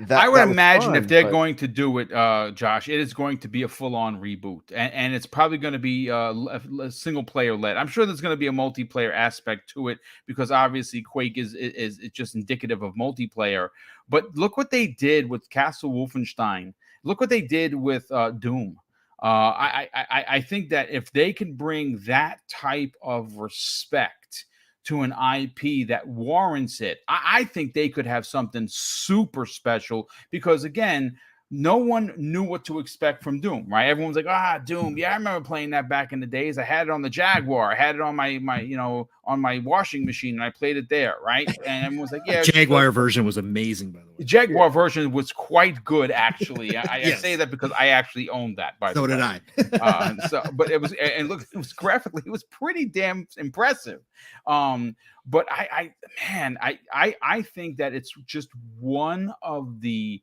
I would imagine if they're going to do it, Josh, it is going to be a full-on reboot, and it's probably going to be a single-player led. I'm sure there's going to be a multiplayer aspect to it, because obviously Quake is just indicative of multiplayer. But look what they did with Castle Wolfenstein. Look what they did with Doom. I think that if they can bring that type of respect to an IP that warrants it, I think they could have something super special, because again, no one knew what to expect from Doom, right? Everyone's like, Doom. Yeah, I remember playing that back in the days. I had it on the Jaguar. I had it on my on my washing machine, and I played it there, right? And everyone's like, yeah. The Jaguar version was amazing, by the way. The Jaguar version was quite good, actually. I say that because I actually owned that, by the way. So did I. But it was, and look, it was graphically, it was pretty damn impressive. But I think that it's just one of the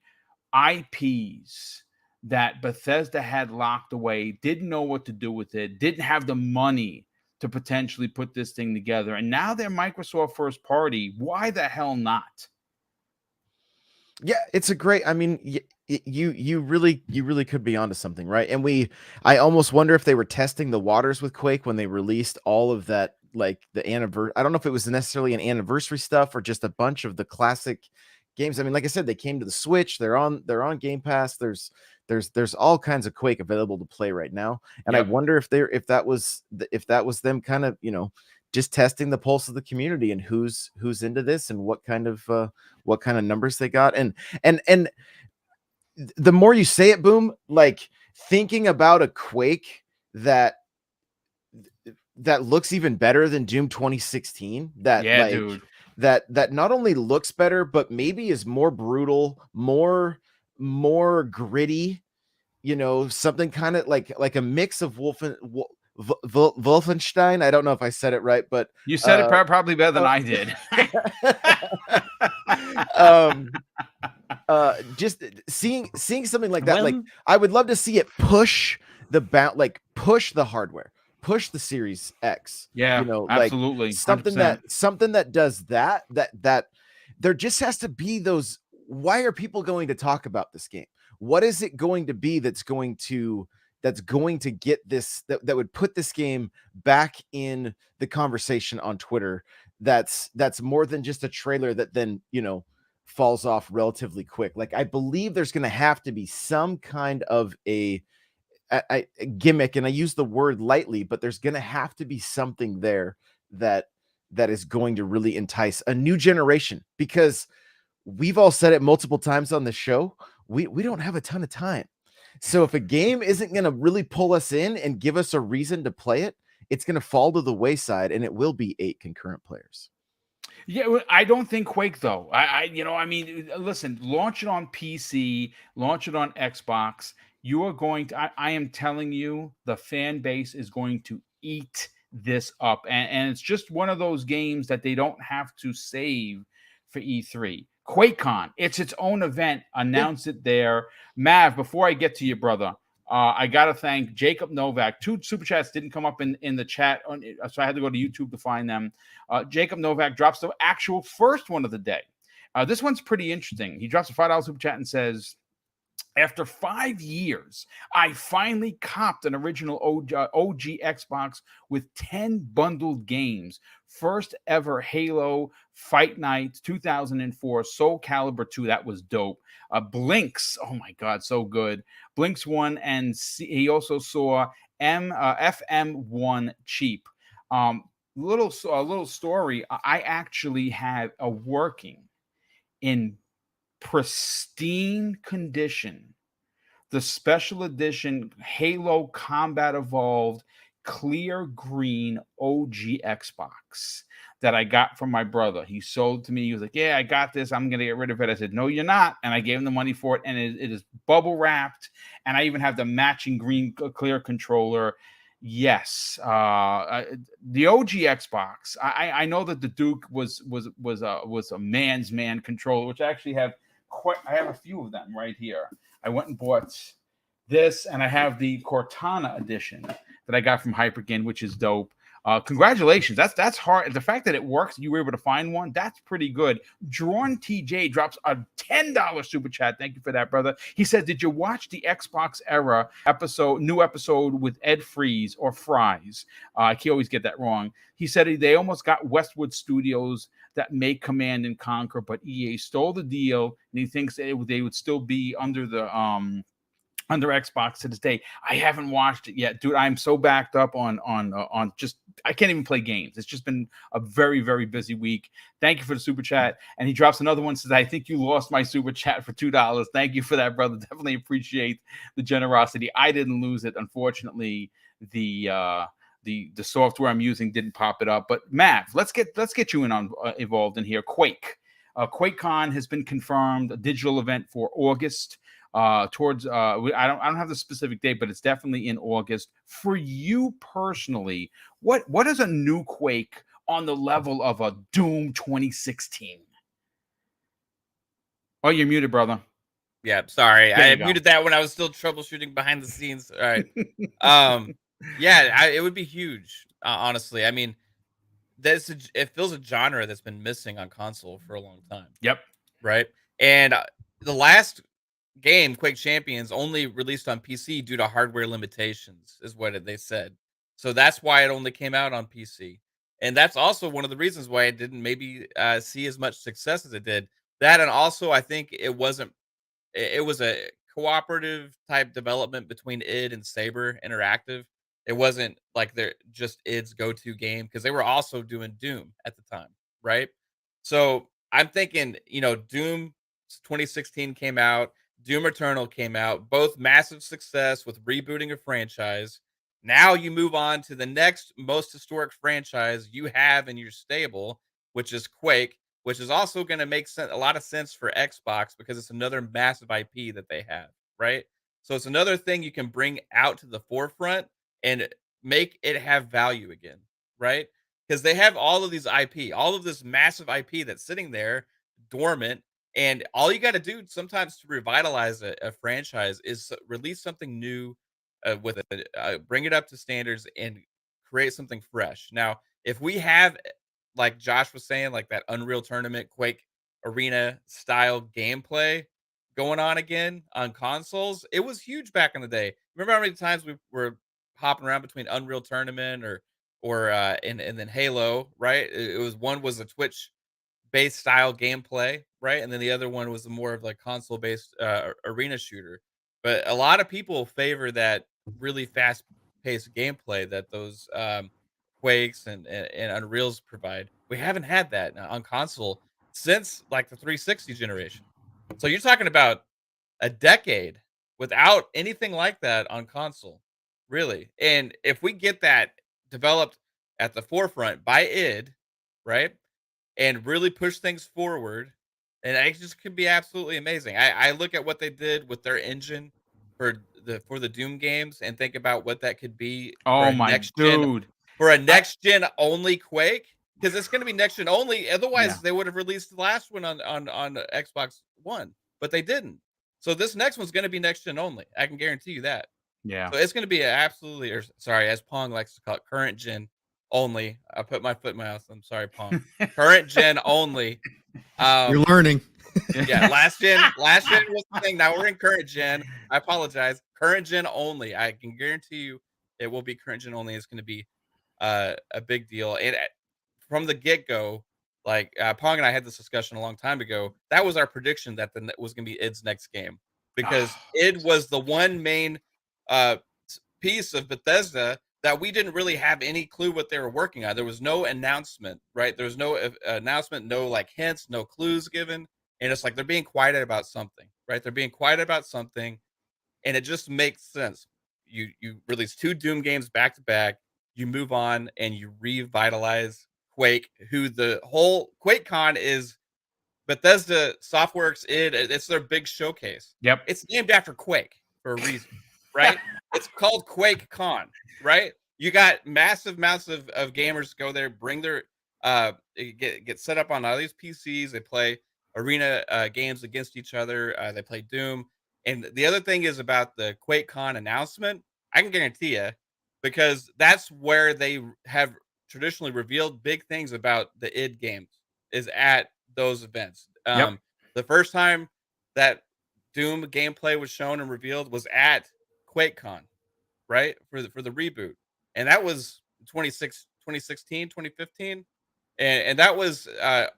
IPs that Bethesda had locked away, didn't know what to do with it, didn't have the money to potentially put this thing together, and now they're Microsoft first party. Why the hell not? Yeah, it's a great. I mean, you really could be onto something, right? And I almost wonder if they were testing the waters with Quake when they released all of that, like the anniversary. I don't know if it was necessarily an anniversary stuff or just a bunch of the classic games. I mean, like I said, they came to the Switch. They're on Game Pass. There's all kinds of Quake available to play right now, and I wonder if that was them kind of just testing the pulse of the community and who's into this and what kind of numbers they got. And the more you say it, Boom, like thinking about a Quake that looks even better than Doom 2016, dude, that not only looks better but maybe is more brutal, more gritty, something kind of like a mix of Wolfenstein. I don't know if I said it right, but you said it probably better than I did. Just seeing something like that, like I would love to see it push the hardware, push the Series X. Yeah, absolutely. Like something 100%. that does that there just has to be those. Why are people going to talk about this game? What is it going to be that's going to get this, that would put this game back in the conversation on Twitter? That's more than just a trailer that then falls off relatively quick. Like I believe there's going to have to be some kind of a gimmick, and I use the word lightly, but there's going to have to be something there that is going to really entice a new generation, because we've all said it multiple times on the show. We don't have a ton of time. So if a game isn't going to really pull us in and give us a reason to play it, it's going to fall to the wayside, and it will be 8 concurrent players. Yeah, I don't think Quake though. I mean, listen, launch it on PC, launch it on Xbox. You are going to. I am telling you, the fan base is going to eat this up, and it's just one of those games that they don't have to save for E3. Quake-Con, it's its own event. Announce it there. Mav, before I get to you, brother, I got to thank Jacob Novak. 2 super chats didn't come up in the chat, so I had to go to YouTube to find them. Jacob Novak drops the actual first one of the day. This one's pretty interesting. He drops a $5 super chat and says, after 5 years, I finally copped an original OG Xbox with 10 bundled games. First ever Halo, Fight Night, 2004, Soul Calibur 2, that was dope. Blinks, oh my God, so good. Blinks 1, and he also saw FM1 Cheap. Little story, I actually had a working in pristine condition the special edition Halo Combat Evolved clear green OG Xbox that I got from my brother. He sold to me. He was like, yeah, I got this. I'm going to get rid of it. I said, no, you're not. And I gave him the money for it. And it is bubble wrapped. And I even have the matching green clear controller. Yes. The OG Xbox. I know that the Duke was a man's man controller, which I actually have I have a few of them right here. I went and bought this, and I have the Cortana edition that I got from Hyperkin, which is dope. Congratulations. That's hard. The fact that it works, you were able to find one, that's pretty good. Drawn TJ drops a $10 super chat. Thank you for that, brother. He says, did you watch the Xbox Era new episode with Ed Freeze or Fries? I can always get that wrong. He said they almost got Westwood Studios that make Command and Conquer, but EA stole the deal, and he thinks they would still be under under Xbox to this day. I haven't watched it yet, dude. I'm so backed up on just, I can't even play games. It's just been a very, very busy week. Thank you for the super chat. And he drops another one, says, I think you lost my super chat for $2. Thank you for that, brother. Definitely appreciate the generosity. I didn't lose it. Unfortunately, the software I'm using didn't pop it up. But Mav, let's get you involved in here. Quake. Quake-Con has been confirmed, a digital event for August. Towards I don't have the specific date, but it's definitely in August. For you personally, what is a new Quake on the level of a Doom 2016? Oh, you're muted, brother. Yeah, sorry. I muted that when I was still troubleshooting behind the scenes. All right. It would be huge, honestly. I mean, it feels a genre that's been missing on console for a long time. Yep. Right. And the last game, Quake Champions, only released on PC due to hardware limitations, is what they said. So that's why it only came out on PC. And that's also one of the reasons why it didn't maybe see as much success as it did. That, and also I think it wasn't, it was a cooperative type development between id and Saber Interactive. It wasn't like they're just id's go-to game, because they were also doing Doom at the time, right? So I'm thinking, Doom 2016 came out, Doom Eternal came out, both massive success with rebooting a franchise. Now you move on to the next most historic franchise you have in your stable, which is Quake, which is also going to make a lot of sense for Xbox because it's another massive IP that they have, right? So it's another thing you can bring out to the forefront and make it have value again, right? Because they have all of these IP, all of this massive IP that's sitting there dormant. And all you got to do sometimes to revitalize a franchise is release something new with it, bring it up to standards and create something fresh. Now, if we have, like Josh was saying, like that Unreal Tournament, Quake Arena style gameplay going on again on consoles, it was huge back in the day. Remember how many times we were hopping around between Unreal Tournament and then Halo, right? It was, one was a Twitch based style gameplay, right? And then the other one was more of like console based arena shooter. But a lot of people favor that really fast paced gameplay that those Quakes and Unreals provide. We haven't had that on console since like the 360 generation. So you're talking about a decade without anything like that on console, really. And if we get that developed at the forefront by id, right, and really push things forward, and it just could be absolutely amazing. I look at what they did with their engine for the Doom games and think about what that could be for Oh a my next gen, dude. for a next gen only Quake, because it's going to be next gen only. Otherwise, Yeah. they would have released the last one on Xbox One, but they didn't. So this next one's going to be next gen only. I can guarantee you that. Yeah. So it's going to be absolutely, or sorry, as Pong likes to call it, current gen only. I put my foot in my mouth. I'm sorry, Pong. Current gen only. You're learning. Yeah, last gen was the thing. Now we're in current gen. I apologize. Current gen only. I can guarantee you it will be current gen only. It's going to be a big deal. And from the get go, like Pong and I had this discussion a long time ago. That was our prediction that was going to be id's next game, because id was the one main uh, piece of Bethesda that we didn't really have any clue what they were working on. There was no announcement, right? There was no announcement, no like hints, no clues given. And it's like they're being quiet about something, right? They're being quiet about something, and it just makes sense. You release 2 Doom games back to back, you move on and you revitalize Quake, who the whole Quake-Con is Bethesda Softworks it's their big showcase. Yep. It's named after Quake for a reason, right? It's called Quake-Con, right? You got massive amounts of gamers go there, bring their get set up on all these PCs. They play arena games against each other. They play Doom. And the other thing is about the Quake-Con announcement. I can guarantee you, because that's where they have traditionally revealed big things about the id games, is at those events. Yep. The first time that Doom gameplay was shown and revealed was at QuakeCon, right? For the reboot. And that was 2016, 2015. And that was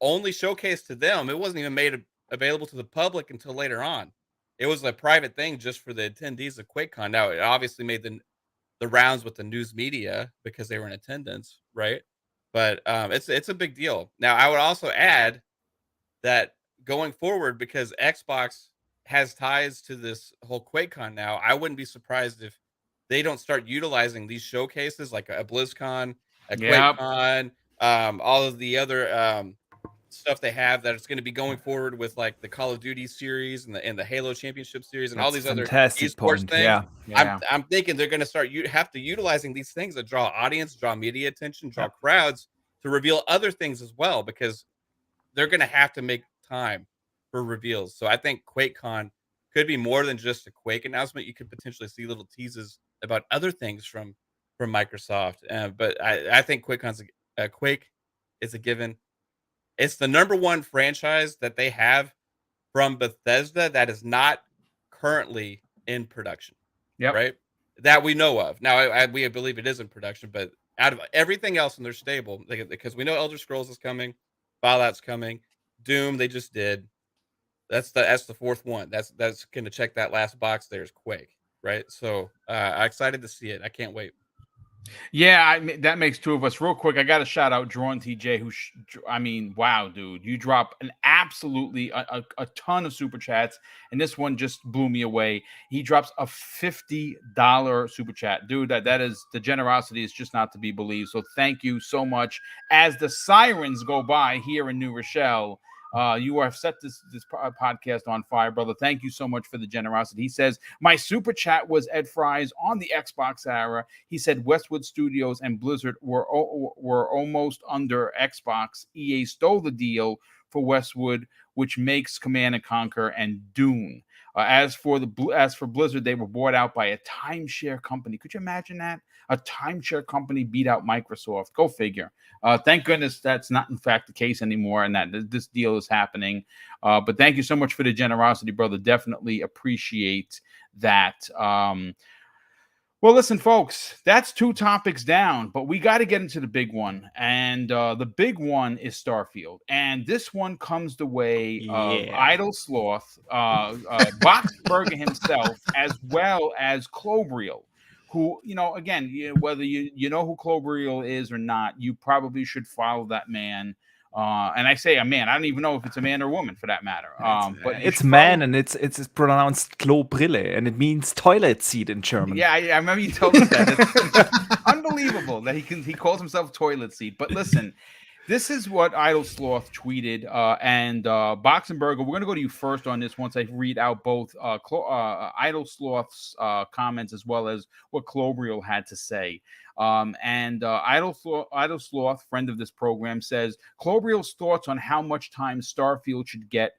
only showcased to them. It wasn't even made available to the public until later on. It was a private thing just for the attendees of QuakeCon. Now, it obviously made the rounds with the news media because they were in attendance, right? But it's a big deal. Now, I would also add that going forward, because Xbox has ties to this whole QuakeCon now, I wouldn't be surprised if they don't start utilizing these showcases like a BlizzCon, a Yep. QuakeCon, all of the other stuff they have that it's going to be going forward with, like the Call of Duty series and the Halo Championship series and all That's these other fantastic esports point. things. Yeah. I'm thinking they're going to start have to utilizing these things that draw audience, draw media attention, draw crowds to reveal other things as well, because they're going to have to make time for reveals. So I think QuakeCon could be more than just a Quake announcement. You could potentially see little teases about other things from Microsoft. But I think QuakeCon's Quake is a given. It's the number one franchise that they have from Bethesda that is not currently in production. Yep. Right? That we know of. Now, we believe it is in production, but out of everything else in their stable, because we know Elder Scrolls is coming, Fallout's coming, Doom they just did. That's the fourth one. That's going to check that last box. There's Quake, right? So I'm excited to see it. I can't wait. Yeah, that makes two of us. Real quick, I got to shout out Drawn TJ, who, wow, dude, you drop an absolutely a ton of super chats, and this one just blew me away. He drops a $50 super chat, dude. That is, the generosity is just not to be believed. So thank you so much. As the sirens go by here in New Rochelle, you have set this podcast on fire, brother. Thank you so much for the generosity. He says, my super chat was Ed Fry's on the Xbox era. He said Westwood Studios and Blizzard were almost under Xbox. EA stole the deal for Westwood, which makes Command and Conquer and Dune. As for Blizzard, they were bought out by a timeshare company. Could you imagine that? A timeshare company beat out Microsoft. Go figure. Thank goodness that's not in fact the case anymore, and that this deal is happening. But thank you so much for the generosity, brother. Definitely appreciate that. Well, listen, folks, that's 2 topics down, but we got to get into the big one. And the big one is Starfield. And this one comes the way of Idle Sloth, Boxberger himself, as well as Clobriel, who, again, whether you know who Clobriel is or not, you probably should follow that man. And I say a man. I don't even know if it's a man or woman for that matter. But it's man, and it's pronounced Klobrille, and it means toilet seat in German. Yeah, I remember you told us that. It's unbelievable that he calls himself toilet seat. But listen, this is what Idle Sloth tweeted, and Boxenberger, we're going to go to you first on this once I read out both Idle Sloth's comments as well as what Clobriel had to say. Idle Sloth, friend of this program, says Clobriel's thoughts on how much time Starfield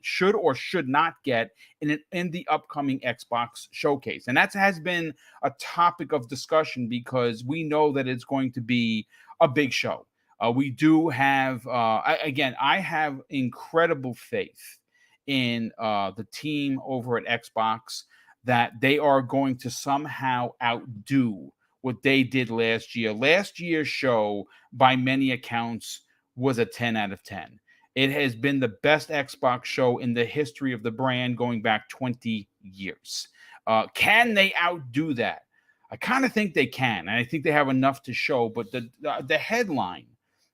should or should not get in the upcoming Xbox showcase. And that has been a topic of discussion because we know that it's going to be a big show. We do have, I have incredible faith in the team over at Xbox that they are going to somehow outdo what they did last year. Last year's show, by many accounts, was a 10 out of 10. It has been the best Xbox show in the history of the brand going back 20 years. Can they outdo that? I kind of think they can, and I think they have enough to show, but the headline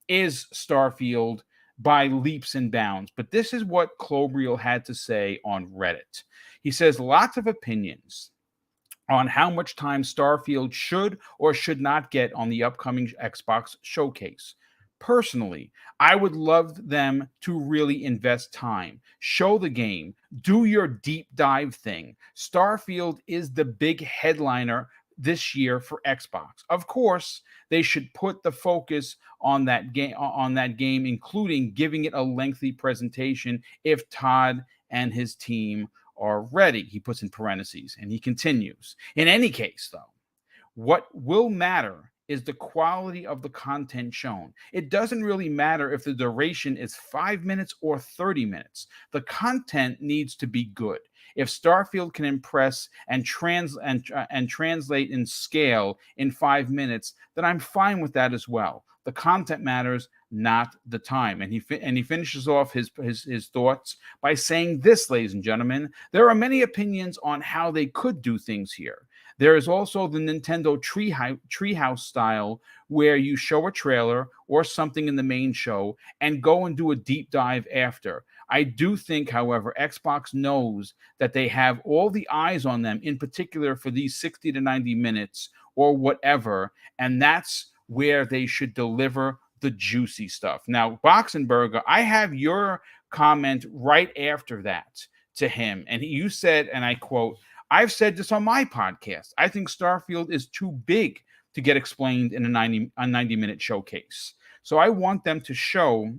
is Starfield by leaps and bounds. But this is what Clobriel had to say on Reddit. He says, lots of opinions on how much time Starfield should or should not get on the upcoming Xbox showcase. Personally, I would love them to really invest time, show the game, do your deep dive thing. Starfield is the big headliner this year for Xbox. Of course, they should put the focus on that game, including giving it a lengthy presentation if Todd and his team are ready. He puts in parentheses, and he continues. In any case, though, what will matter is the quality of the content shown. It doesn't really matter if the duration is 5 minutes or 30 minutes. The content needs to be good. If Starfield can impress and translate in scale in 5 minutes, then I'm fine with that as well. The content matters, not the time. And he finishes off his thoughts by saying this, ladies and gentlemen: there are many opinions on how they could do things here. There is also the Nintendo Treehouse style, where you show a trailer or something in the main show and go and do a deep dive after. I do think, however, Xbox knows that they have all the eyes on them, in particular for these 60 to 90 minutes or whatever, and that's where they should deliver the juicy stuff. Now, Boxenberger, I have your comment right after that to him, and you said, and I quote, I've said this on my podcast, I think Starfield is too big to get explained in a 90-minute showcase. So I want them to show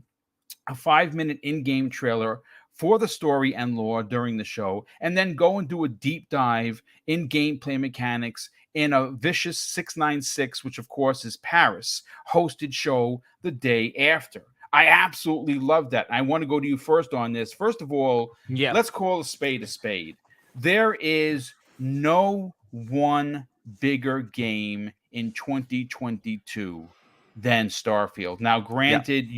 a 5-minute in-game trailer for the story and lore during the show, and then go and do a deep dive in gameplay mechanics in a Vicious 696, which of course is Paris, hosted show the day after. I absolutely love that. I want to go to you first on this. First of all, let's call a spade a spade. There is no one bigger game in 2022 than Starfield. Now, granted,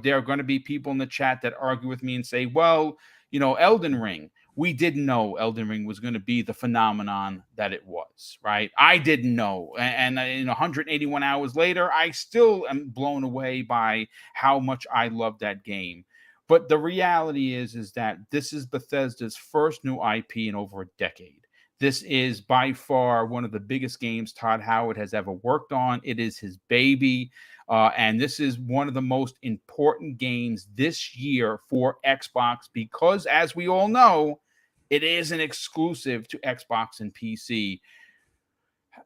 there are going to be people in the chat that argue with me and say, well, Elden Ring. We didn't know Elden Ring was going to be the phenomenon that it was, right? I didn't know. And in 181 hours later, I still am blown away by how much I love that game. But the reality is that this is Bethesda's first new IP in over a decade. This is by far one of the biggest games Todd Howard has ever worked on. It is his baby. And this is one of the most important games this year for Xbox because, as we all know, it is an exclusive to Xbox and PC.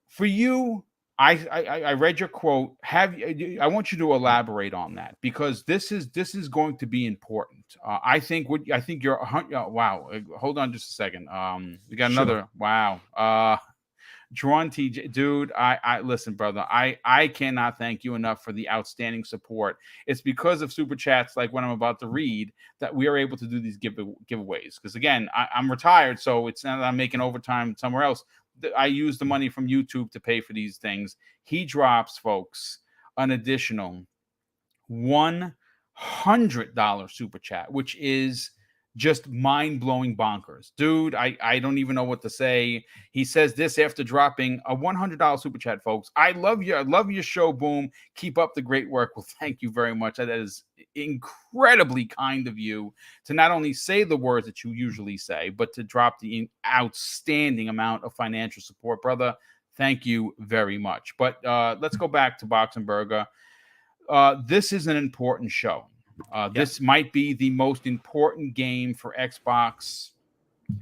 For you, I read your quote. I want you to elaborate on that because this is going to be important. I think you're wow. Hold on just a second. We got another wow. Drawn TJ, dude, I listen, brother. I cannot thank you enough for the outstanding support. It's because of super chats like what I'm about to read that we are able to do these giveaways. Because again, I'm retired, so it's not that I'm making overtime somewhere else. I use the money from YouTube to pay for these things. He drops, folks, an additional $100 super chat, which is just mind-blowing bonkers. Dude, I don't even know what to say. He says this after dropping a $100 super chat, folks. I love your show, Boom. Keep up the great work. Well, thank you very much. That is incredibly kind of you to not only say the words that you usually say, but to drop the outstanding amount of financial support, brother. Thank you very much. But let's go back to Boxenberger. This is an important show. This might be the most important game for Xbox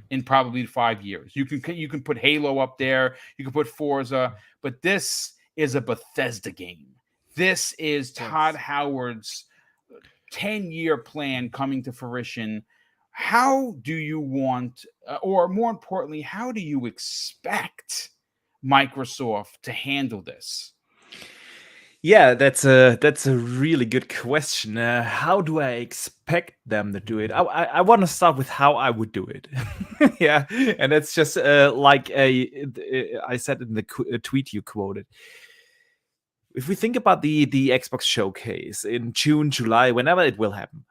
in probably 5 years. You can put Halo up there, you can put Forza, but this is a Bethesda game. This is Todd Howard's 10-year plan coming to fruition. How do you want, or more importantly, how do you expect Microsoft to handle this? Yeah, that's a really good question. How do I expect them to do it? I want to start with how I would do it. Yeah, and it's just like I said in the tweet you quoted. If we think about the Xbox showcase in June, July, whenever it will happen,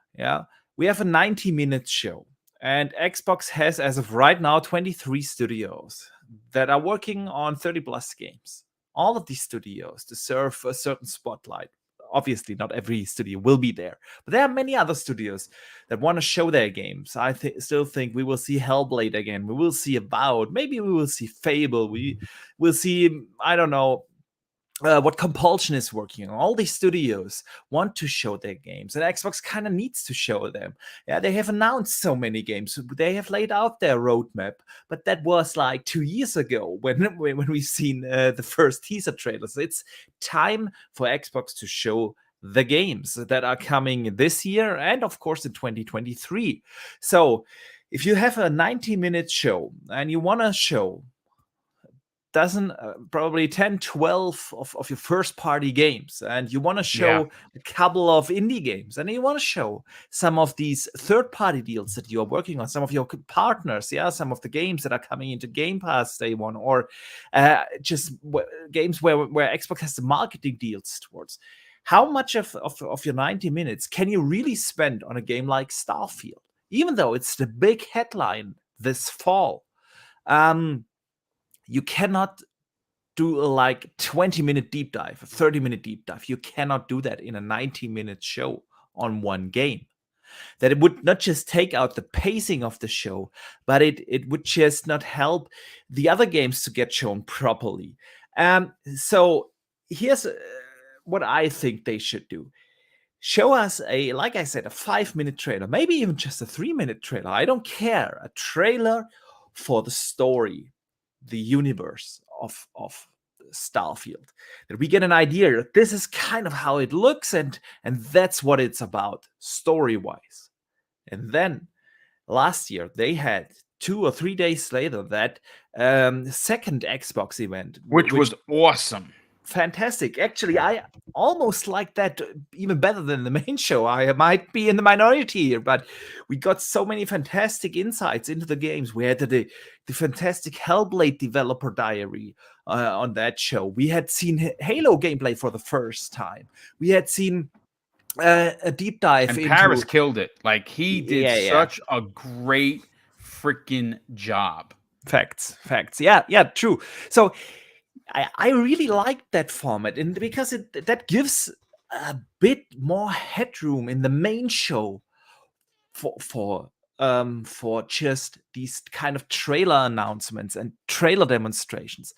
we have a 90-minute show, and Xbox has, as of right now, 23 studios that are working on 30+ games. All of these studios deserve a certain spotlight. Obviously, not every studio will be there, but there are many other studios that want to show their games. I still think we will see Hellblade again. We will see Avowed. Maybe we will see Fable. We will see, I don't know, what Compulsion is working on. All these studios want to show their games, and Xbox kind of needs to show them. Yeah, they have announced so many games. They have laid out their roadmap, but that was like 2 years ago when we've seen the first teaser trailers. It's time for Xbox to show the games that are coming this year and, of course, in 2023. So if you have a 90-minute show and you want to show probably 10, 12 of your first party games, and you want to show a couple of indie games, and you want to show some of these third party deals that you are working on, some of your partners, some of the games that are coming into Game Pass day one, or just games where Xbox has the marketing deals towards. How much of your 90 minutes can you really spend on a game like Starfield, even though it's the big headline this fall? You cannot do a 20-minute deep dive, a 30-minute deep dive. You cannot do that in a 90-minute show on one game. That it would not just take out the pacing of the show, but it would just not help the other games to get shown properly. So here's what I think they should do. Show us like I said, a 5-minute trailer, maybe even just a 3-minute trailer. I don't care. A trailer for the story, the universe of Starfield, that we get an idea that this is kind of how it looks, and that's what it's about story-wise. And then last year they had 2 or 3 days later that second Xbox event, which was awesome. fantastic. Actually, I almost like that even better than the main show. I might be in the minority here, but we got so many fantastic insights into the games. We had the fantastic Hellblade developer diary on that show. We had seen Halo gameplay for the first time. We had seen a deep dive and into Paris killed it. Like he did such a great freaking job. Facts. Yeah, true. So I really like that format, and because that gives a bit more headroom in the main show for just these kind of trailer announcements and trailer demonstrations.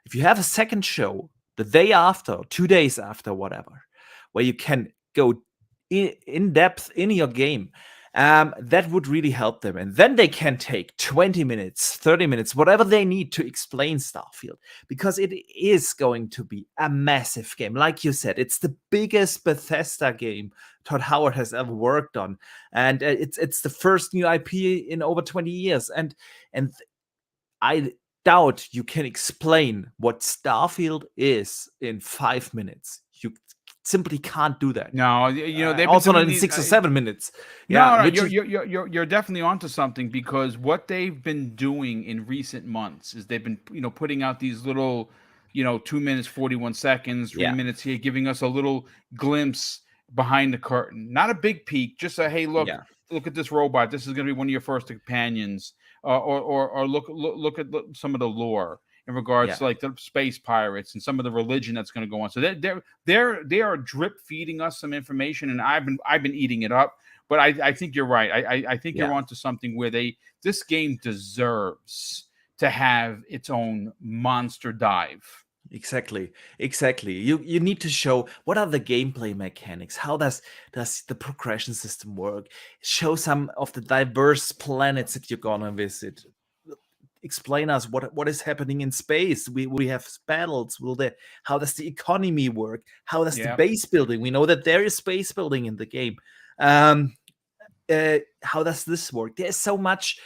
If you have a second show the day after, 2 days after, whatever, where you can go in depth in your game, that would really help them. And then they can take 20 minutes, 30 minutes, whatever they need to explain Starfield, because it is going to be a massive game. Like you said, it's the biggest Bethesda game Todd Howard has ever worked on. And it's the first new IP in over 20 years. And I doubt you can explain what Starfield is in 5 minutes. You simply can't do that. No, they've also been not in 6 or 7 minutes. No, you're definitely onto something, because what they've been doing in recent months is they've been putting out these little 2 minutes 41 seconds, 3 minutes here, giving us a little glimpse behind the curtain. Not a big peek, just a hey, look at this robot. This is going to be one of your first companions, or look at some of the lore in regards to like the space pirates and some of the religion that's going to go on. So they are drip feeding us some information, and I've been eating it up. But I think you're right. I think you're onto something where this game deserves to have its own monster dive. Exactly. You need to show what are the gameplay mechanics. How does the progression system work? Show some of the diverse planets that you're gonna visit. Explain us what is happening in space. We have battles. How does the economy work? How does the base building? We know that there is base building in the game. How does this work? There's so much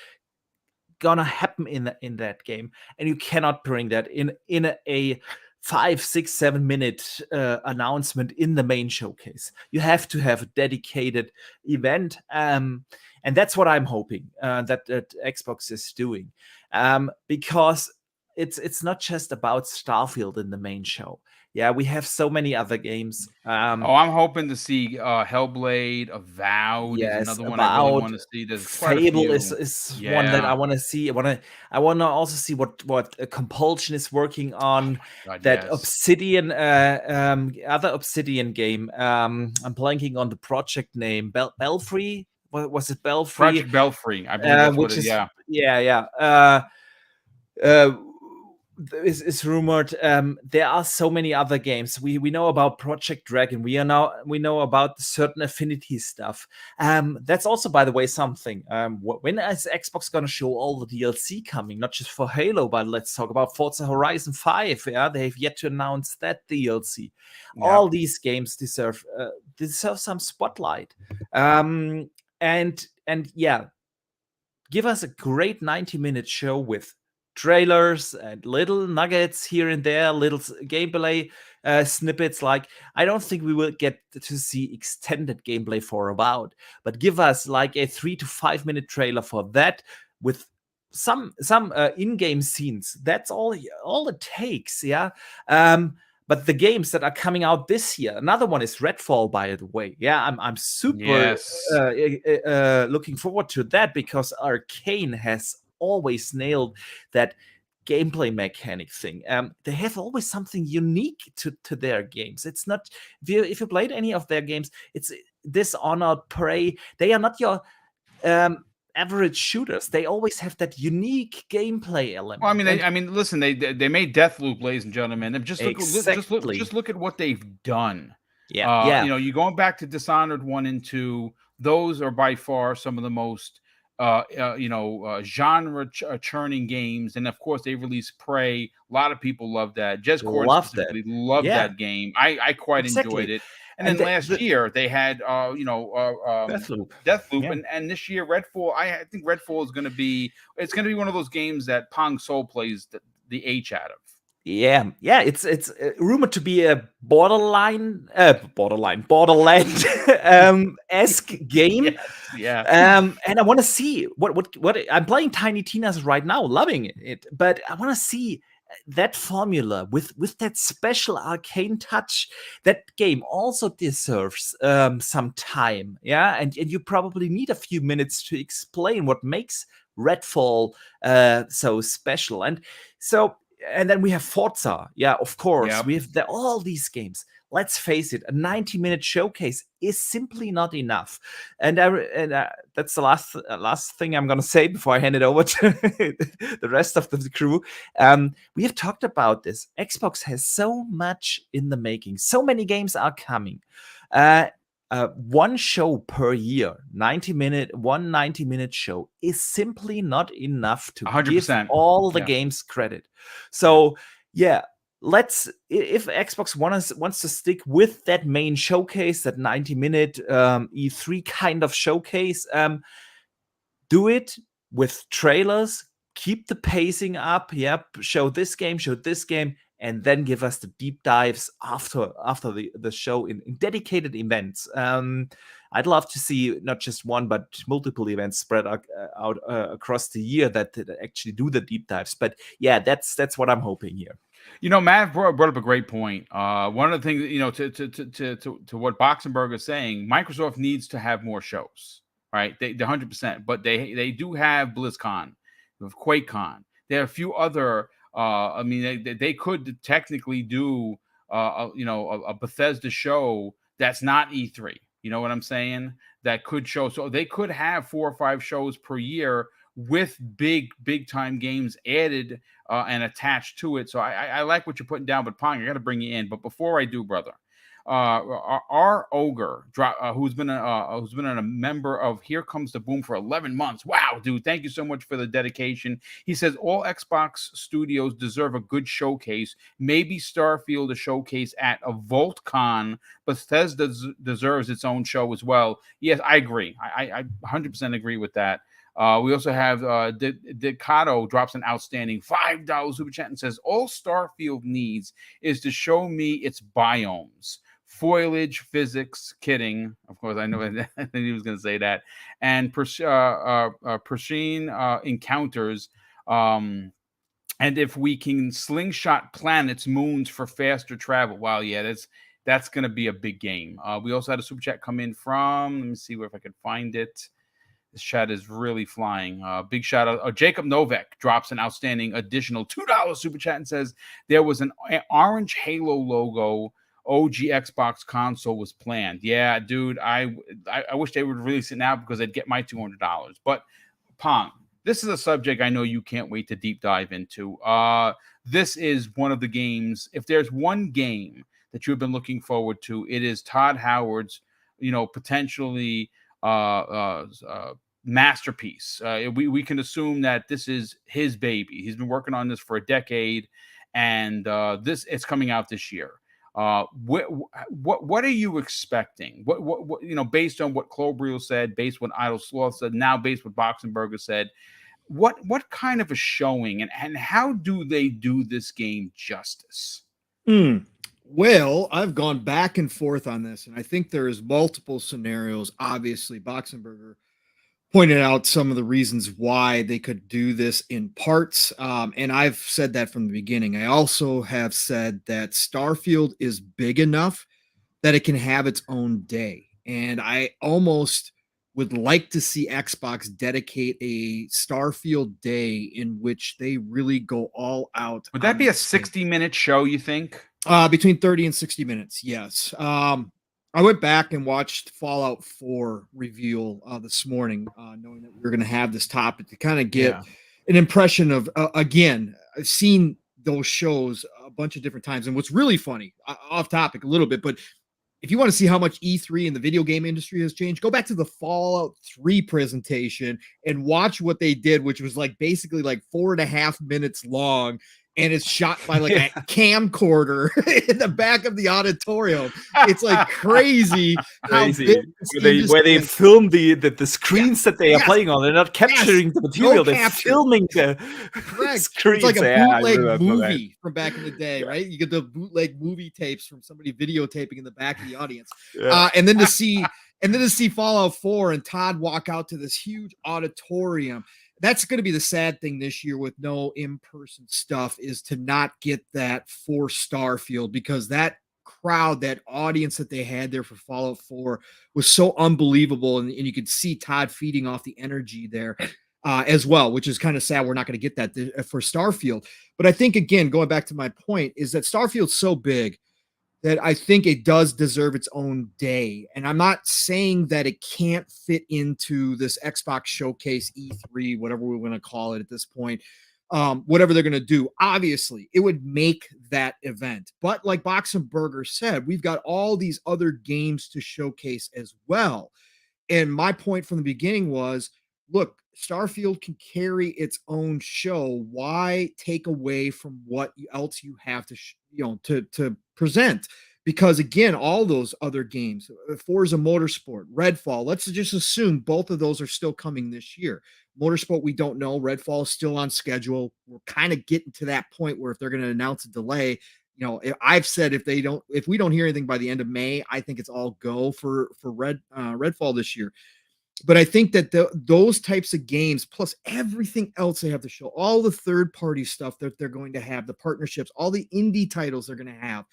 gonna happen in that game, and you cannot bring that in a 5, 6, 7 minute announcement in the main showcase. You have to have a dedicated event, and that's what I'm hoping that Xbox is doing, because it's not just about Starfield in the main show. Yeah, we have so many other games. I'm hoping to see Hellblade, Avowed is another one I really want to see. There's Fable is one that I want to see. I want to also see what Compulsion is working on. Obsidian, other Obsidian game. I'm blanking on the project name. Belfry. What was it? Belfry. Project Belfry. I believe that's what it is. Is rumored. There are so many other games. We know about Project Dragon. We know about certain Affinity stuff. That's also, by the way, something. When is Xbox gonna show all the DLC coming? Not just for Halo, but let's talk about Forza Horizon 5. Yeah, they have yet to announce that DLC. All these games deserve some spotlight. And give us a great 90-minute show with trailers and little nuggets here and there, little gameplay snippets. Like, I don't think we will get to see extended gameplay for Avowed, but give us like a 3 to 5 minute trailer for that with some in-game scenes. That's all it takes. But the games that are coming out this year, another one is Redfall, by the way. I'm super looking forward to that, because Arcane has always nailed that gameplay mechanic thing. They have always something unique to their games. It's not, if you played any of their games, it's Dishonored, Prey. They are not your average shooters. They always have that unique gameplay element. Well, I mean, listen, they made Deathloop, ladies and gentlemen. Just look at what they've done. You're going back to Dishonored 1 and 2. Those are by far some of the most genre churning games, and of course they released Prey. A lot of people love that. Jez Corden specifically loved that game. I quite enjoyed it. And then last year they had Deathloop, and this year Redfall. I think Redfall is going to be one of those games that Pong Soul plays the H out of. Yeah, it's rumored to be a Borderland esque game. Yeah. And I want to see what I'm playing Tiny Tina's right now, loving it, but I want to see that formula with that special arcane touch. That game also deserves some time, yeah, and you probably need a few minutes to explain what makes Redfall so special. And then we have Forza. Yeah, of course. Yep. We have all these games. Let's face it, a 90-minute showcase is simply not enough. And that's the last thing I'm going to say before I hand it over to the rest of the crew. We have talked about this. Xbox has so much in the making. So many games are coming. One show per year, 90-minute show is simply not enough to 100%. give all the games credit. So if Xbox wants to stick with that main showcase, that 90-minute E3 kind of showcase, do it with trailers, keep the pacing up, show this game, and then give us the deep dives after the show in dedicated events. I'd love to see not just one, but multiple events spread out across the year that actually do the deep dives. But yeah, that's what I'm hoping here. Matt brought up a great point. One of the things, to what Boxenberg is saying, Microsoft needs to have more shows, right? They 100%, but they do have BlizzCon, with Quake-Con. There are a few other. They could technically do, a Bethesda show that's not E3. You know what I'm saying? That could show. So they could have 4 or 5 shows per year with big time games added and attached to it. So I like what you're putting down, but Pong, I got to bring you in. But before I do, brother, our ogre, who's been a member of Here Comes the Boom for 11 months. Wow, dude, thank you so much for the dedication. He says all Xbox studios deserve a good showcase. Maybe Starfield a showcase at a VoltCon. Bethesda deserves its own show as well. Yes, I agree. I 100% agree with that. We also have Decado drops an outstanding $5 super chat and says, all Starfield needs is to show me its biomes, foliage, physics, kidding. Of course, I know he was going to say that. And Pershing encounters. And if we can slingshot planets, moons for faster travel. Wow, yeah, that's going to be a big game. We also had a super chat come in from, let me see if I can find it. This chat is really flying. Big shout out. Jacob Novak drops an outstanding additional $2 super chat and says there was an orange Halo logo OG Xbox console was planned. Yeah, dude, I wish they would release it now because I'd get my $200. But Pong, this is a subject I know you can't wait to deep dive into. This is one of the games. If there's one game that you've been looking forward to, it is Todd Howard's, potentially masterpiece. We can assume that this is his baby. He's been working on this for a decade, and it's coming out this year. What are you expecting? What based on what Clobriel said, based on what Idle Sloth said, now based on what Boxenberger said, what kind of a showing and how do they do this game justice? Well, I've gone back and forth on this, and I think there's multiple scenarios. Obviously, Boxenberger pointed out some of the reasons why they could do this in parts, and I've said that from the beginning. I also have said that Starfield is big enough that it can have its own day, and I almost would like to see Xbox dedicate a Starfield day in which they really go all out. Would that be a 60-minute show, you think? Between 30 and 60 minutes, yes. I went back and watched Fallout 4 reveal this morning, knowing that we were going to have this topic to kind of get an impression of, again, I've seen those shows a bunch of different times. And what's really funny, off topic a little bit, but if you want to see how much E3 in the video game industry has changed, go back to the Fallout 3 presentation and watch what they did, which was basically 4.5 minutes long. and it's shot by like a camcorder in the back of the auditorium. It's like crazy. How big where they film the screens that they are playing on. They're not capturing the material. They're filming the screens. It's like a bootleg movie from back in the day, right? You get the bootleg movie tapes from somebody videotaping in the back of the audience. And then to see Fallout 4 and Todd walk out to this huge auditorium. That's going to be the sad thing this year with no in-person stuff, is to not get that for Starfield, because that crowd, that audience that they had there for Fallout 4 was so unbelievable. And you could see Todd feeding off the energy there as well, which is kind of sad. We're not going to get that for Starfield. But I think, again, going back to my point, is that Starfield's so big that I think it does deserve its own day. And I'm not saying that it can't fit into this Xbox Showcase E3, whatever we're going to call it at this point, whatever they're going to do. Obviously, it would make that event. But like Boxenberger said, we've got all these other games to showcase as well. And my point from the beginning was, look, Starfield can carry its own show. Why take away from what else you have to present? Because again, all those other games, Forza Motorsport, Redfall, let's just assume both of those are still coming this year. Motorsport, we don't know. Redfall is still on schedule. We're kind of getting to that point where if they're going to announce a delay, I've said if we don't hear anything by the end of May, I think it's all go for Redfall this year. But I think that those types of games, plus everything else they have to show, all the third-party stuff that they're going to have, the partnerships, all the indie titles they're going to have,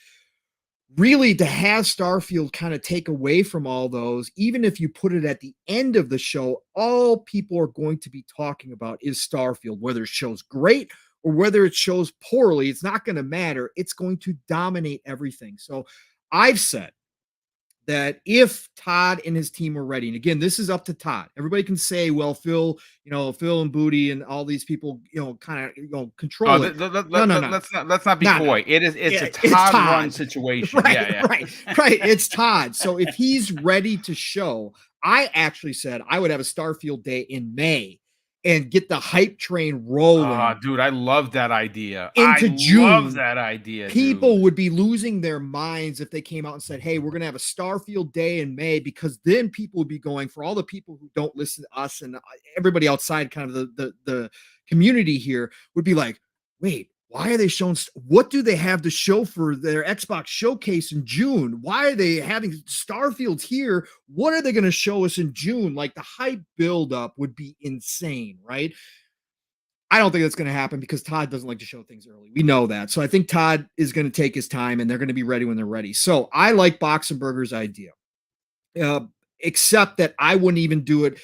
really to have Starfield kind of take away from all those, even if you put it at the end of the show, all people are going to be talking about is Starfield. Whether it shows great or whether it shows poorly, it's not going to matter. It's going to dominate everything. So I've said that if Todd and his team are ready, and again, this is up to Todd. Everybody can say, well, Phil and Booty and all these people, kind of, control it. No. Let's not be coy. It's a Todd run situation. Right. It's Todd. So if he's ready to show, I actually said I would have a Starfield day in May and get the hype train rolling. Dude, I love that idea. Into June. Love that idea. People would be losing their minds if they came out and said, hey, we're going to have a Starfield day in May, because then people would be going, for all the people who don't listen to us and everybody outside kind of the community here would be like, wait, why are they showing? What do they have to show for their Xbox Showcase in June? Why are they having Starfield here? What are they going to show us in June? Like, the hype buildup would be insane, right? I don't think that's going to happen because Todd doesn't like to show things early. We know that. So I think Todd is going to take his time and they're going to be ready when they're ready. So I like Boxenberger's idea, except that I wouldn't even do it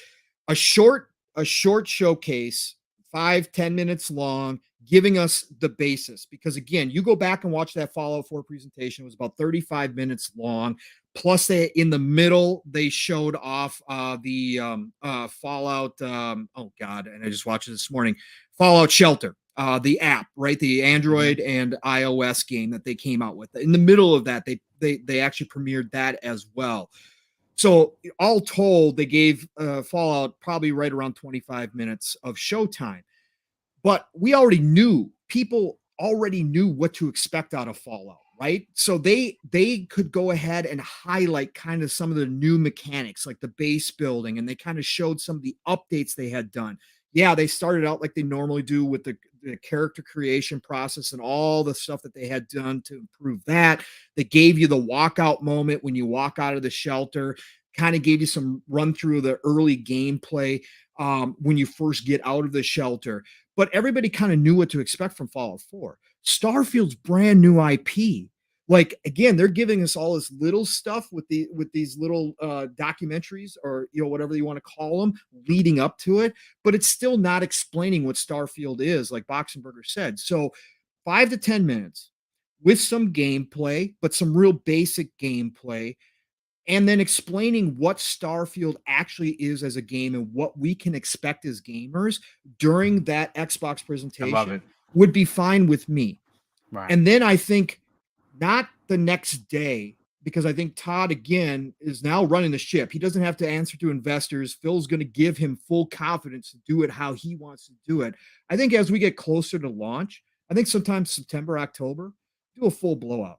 a short showcase, 5-10 minutes long, giving us the basis. Because again, you go back and watch that Fallout 4 presentation, it was about 35 minutes long. Plus, in the middle, they showed off the Fallout. And I just watched it this morning. Fallout Shelter, the app, right? The Android and iOS game that they came out with. In the middle of that, they actually premiered that as well. So all told, they gave Fallout probably right around 25 minutes of showtime. But people already knew what to expect out of Fallout, right? So they could go ahead and highlight kind of some of the new mechanics, like the base building, and they kind of showed some of the updates they had done. Yeah, they started out like they normally do with the character creation process and all the stuff that they had done to improve that. They gave you the walkout moment when you walk out of the shelter, kind of gave you some run through of the early gameplay when you first get out of the shelter. But everybody kind of knew what to expect from Fallout 4. Starfield's brand new IP. Like, again, they're giving us all this little stuff with these little documentaries, or whatever you want to call them, leading up to it, but it's still not explaining what Starfield is, like Boxenberger said. So 5 to 10 minutes with some gameplay, but some real basic gameplay, and then explaining what Starfield actually is as a game and what we can expect as gamers during that Xbox presentation would be fine with me. Right. And then I think not the next day, because I think Todd, again, is now running the ship. He doesn't have to answer to investors. Phil's going to give him full confidence to do it how he wants to do it. I think as we get closer to launch, I think sometimes September, October, do a full blowout.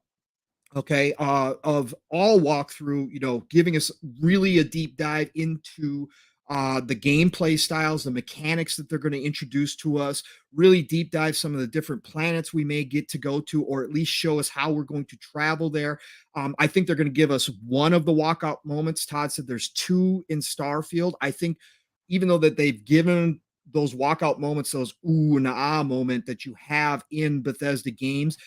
Okay, of all walkthrough, giving us really a deep dive into the gameplay styles, the mechanics that they're going to introduce to us, really deep dive some of the different planets we may get to go to, or at least show us how we're going to travel there. I think they're going to give us one of the walkout moments. Todd said there's 2 in Starfield. I think even though that they've given those walkout moments, those ooh and ah moment that you have in Bethesda games,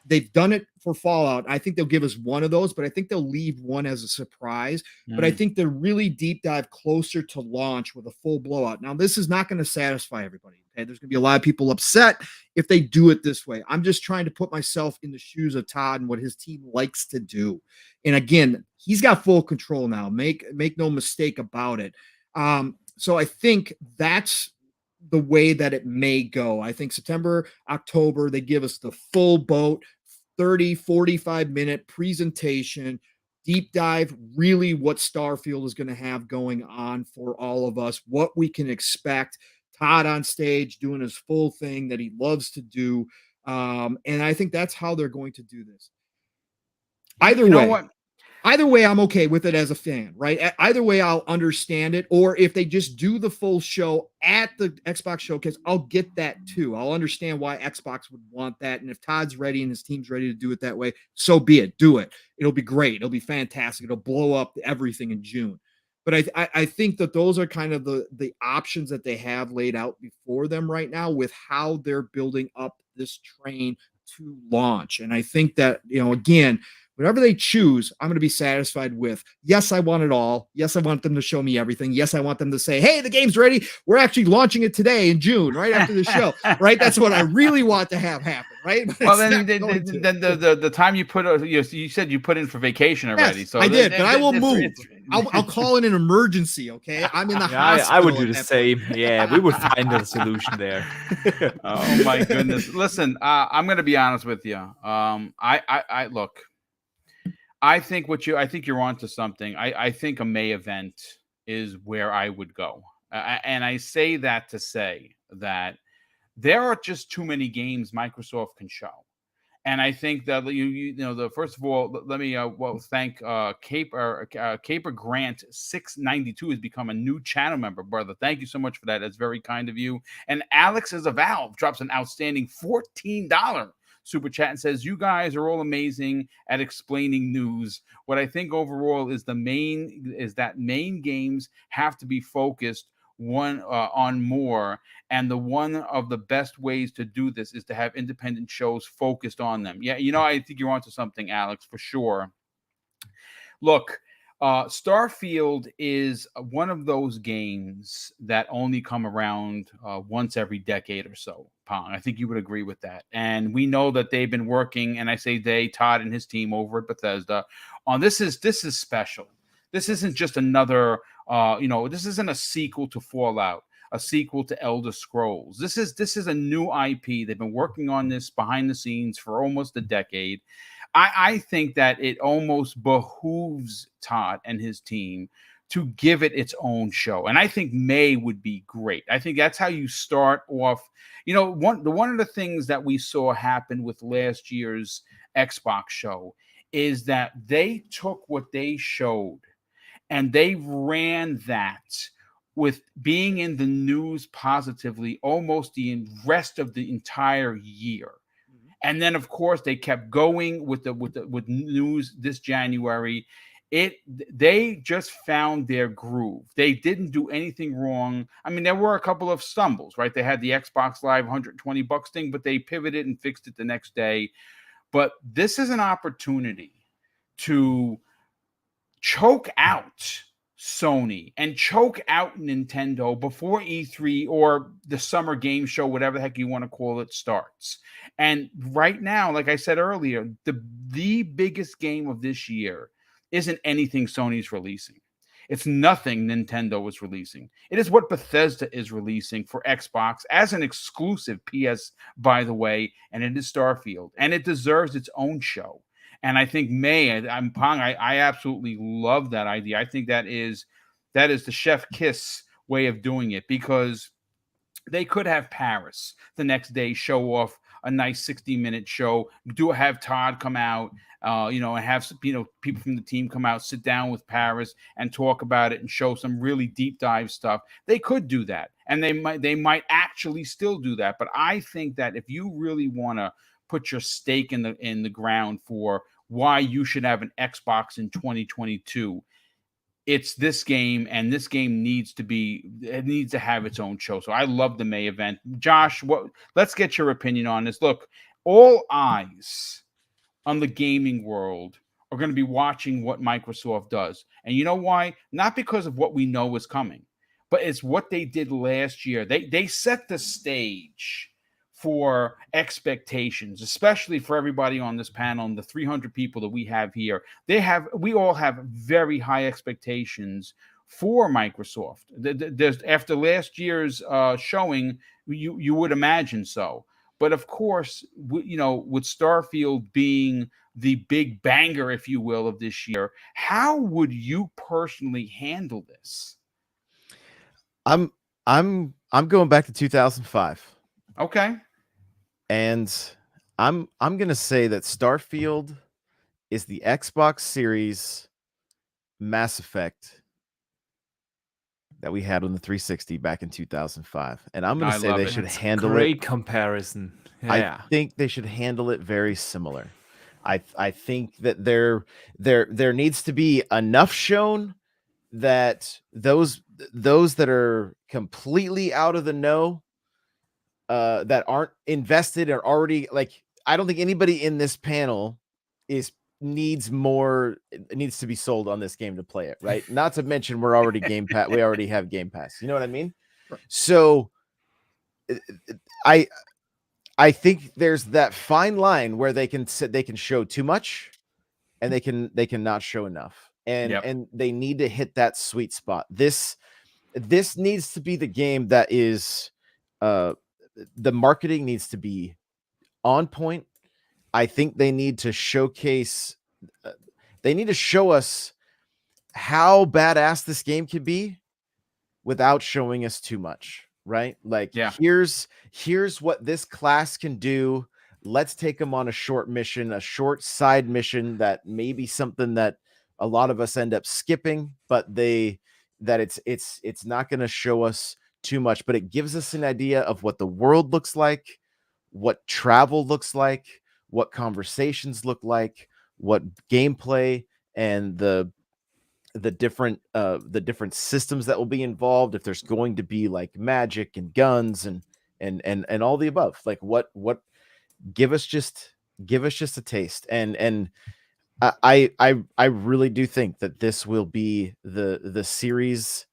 they've done it for Fallout. I think they'll give us one of those, but I think they'll leave one as a surprise. But I think they're really deep dive closer to launch with a full blowout. Now, this is not going to satisfy everybody. Okay, there's going to be a lot of people upset if they do it this way. I'm just trying to put myself in the shoes of Todd and what his team likes to do. And again, he's got full control now. Make no mistake about it. So I think that's the way that it may go. I think September, October, they give us the full boat, 30, 45-minute presentation, deep dive, really what Starfield is going to have going on for all of us, what we can expect. Todd on stage doing his full thing that he loves to do. And I think that's how they're going to do this. Either way, I'm okay with it as a fan, right? Either way, I'll understand it. Or if they just do the full show at the Xbox showcase, I'll get that too. I'll understand why Xbox would want that. And if Todd's ready and his team's ready to do it that way, so be it. Do it. It'll be great. It'll be fantastic. It'll blow up everything in June. But I think that those are kind of the options that they have laid out before them right now with how they're building up this train to launch. And I think that, again, whatever they choose, I'm going to be satisfied with. Yes, I want it all. Yes, I want them to show me everything. Yes, I want them to say, hey, the game's ready. We're actually launching it today in June, right after the show, right? That's what I really want to have happen, right? But well, then the time you put, you said you put in for vacation already. Yes, so I did, but I will move. I'll call in an emergency, okay? I'm in the hospital. I would do the same. Yeah, we would find a solution there. Oh, my goodness. Listen, I'm going to be honest with you. I look. I think you're onto something. I think a May event is where I would go. And I say that to say that there are just too many games Microsoft can show. And I think that first of all, let me thank Caper Grant 692 has become a new channel member, brother. Thank you so much for that. That's very kind of you. And Alex is a Valve drops an outstanding $14 super chat and says, you guys are all amazing at explaining news. What I think overall is that main games have to be focused on more, and one of the best ways to do this is to have independent shows focused on them. Yeah, I think you're onto something, Alex, for sure. Look, Starfield is one of those games that only come around once every decade or so. Pong, I think you would agree with that. And we know that they've been working, and I say they, Todd and his team over at Bethesda, on this is special. This isn't just another, this isn't a sequel to Fallout, a sequel to Elder Scrolls. This is a new IP. They've been working on this behind the scenes for almost a decade. I think that it almost behooves Todd and his team to give it its own show. And I think May would be great. I think that's how you start off. One of the things that we saw happen with last year's Xbox show is that they took what they showed and they ran that with being in the news positively almost the rest of the entire year. And then, of course, they kept going with news this January. They just found their groove. They didn't do anything wrong. I mean, there were a couple of stumbles, right? They had the Xbox Live $120 thing, but they pivoted and fixed it the next day. But this is an opportunity to choke out Sony and choke out Nintendo before E3 or the summer game show, whatever the heck you want to call it, starts. And right now, like I said earlier, the biggest game of this year isn't anything Sony's releasing. It's nothing Nintendo is releasing. It is what Bethesda is releasing for Xbox as an exclusive PS, by the way, and it is Starfield. And it deserves its own show. And I think I absolutely love that idea. I think that is the chef kiss way of doing it, because they could have Paris the next day show off a nice 60-minute show. Have Todd come out, and have people from the team come out, sit down with Paris and talk about it and show some really deep dive stuff. They could do that, and they might actually still do that. But I think that if you really want to put your stake in the ground for why you should have an Xbox in 2022, it's this game, and this game needs to have its own show. So I love the May event. Josh, let's get your opinion on this. Look, all eyes on the gaming world are going to be watching what Microsoft does. And you know why? Not because of what we know is coming, but it's what they did last year. They set the stage for expectations, especially for everybody on this panel and the 300 people that we have here. We all have very high expectations for Microsoft. After last year's showing, you would imagine so. But of course, with Starfield being the big banger, if you will, of this year, how would you personally handle this? I'm going back to 2005. Okay. And I'm going to say that Starfield is the Xbox Series Mass Effect that we had on the 360 back in 2005. And I'm going to say they should handle it. Great comparison. Yeah. I think they should handle it very similar. I think that there needs to be enough shown that those that are completely out of the know, that aren't invested, are already, like, I don't think anybody in this panel needs to be sold on this game to play it, right? Not to mention we already have Game Pass. You know what I mean? Right. So I think there's that fine line where they can show too much and they can not show enough. And they need to hit that sweet spot. This needs to be the game that is the marketing needs to be on point. I think they need to showcase, they need to show us how badass this game can be without showing us too much, right? Like, here's what this class can do. Let's take them on a short mission, a short side mission that may be something that a lot of us end up skipping, but it's not going to show us too much, but it gives us an idea of what the world looks like, what travel looks like, what conversations look like, what gameplay and the different systems that will be involved, if there's going to be like magic and guns and all the above. Like what give us just a taste. And I really do think that this will be the series.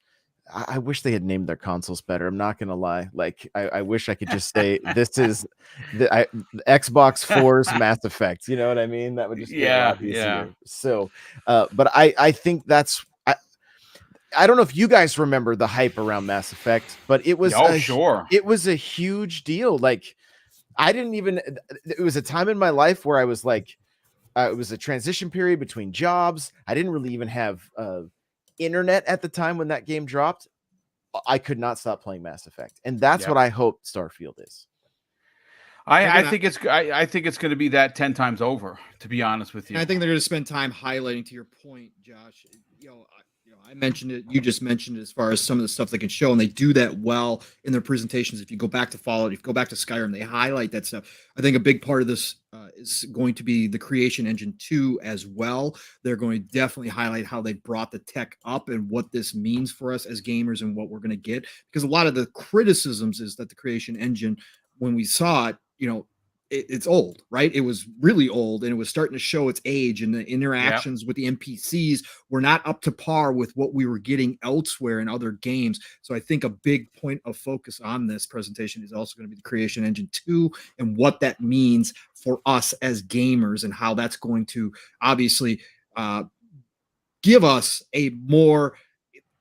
I wish they had named their consoles better. I'm not gonna lie. Like I wish I could just say this is the Xbox 4's Mass Effect. You know what I mean? That would just be a lot easier. Yeah. So, but I think that's. I don't know if you guys remember the hype around Mass Effect, but it was it was a huge deal. Like it was a time in my life where I was like, it was a transition period between jobs. I didn't really even have internet at the time when that game dropped. I could not stop playing Mass Effect, and that's what I hope Starfield is. I think it's going to be that 10 times over, to be honest with you. And I think they're going to spend time highlighting, to your point, Josh. I mentioned it. You just mentioned it as far as some of the stuff they can show, and they do that well in their presentations. If you go back to Fallout, if you go back to Skyrim, they highlight that stuff. I think a big part of this is going to be the Creation Engine 2 as well. They're going to definitely highlight how they brought the tech up and what this means for us as gamers and what we're going to get. Because a lot of the criticisms is that the Creation Engine, when we saw it, it's old, right? It was really old, and it was starting to show its age, and the interactions with the NPCs were not up to par with what we were getting elsewhere in other games. So I think a big point of focus on this presentation is also going to be the Creation Engine 2 and what that means for us as gamers, and how that's going to obviously give us a more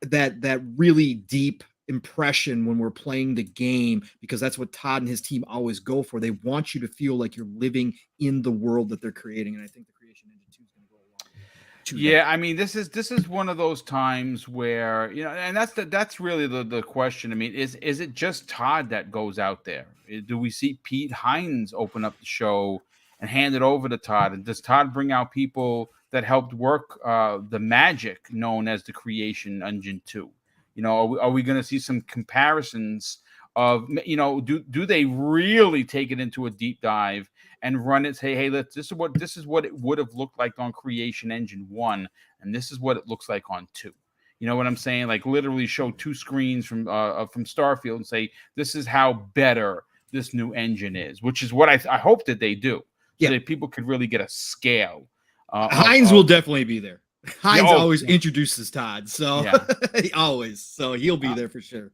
that really deep impression when we're playing the game, because that's what Todd and his team always go for. They want you to feel like you're living in the world that they're creating, and I think the Creation Engine 2 is going to go along. to Yeah, I mean, this is one of those times where, and that's really the question. I mean, is it just Todd that goes out there? Do we see Pete Hines open up the show and hand it over to Todd? And does Todd bring out people that helped work the magic known as the Creation Engine 2? Are we going to see some comparisons of, do they really take it into a deep dive and run it? Say, hey, this is what it would have looked like on Creation Engine 1, and this is what it looks like on 2. You know what I'm saying? Like literally show 2 screens from Starfield and say, this is how better this new engine is, which is what I hope that they do, so that people could really get a scale. Hines will definitely be there. Hines always yeah. introduces Todd, so always. So he'll be there for sure.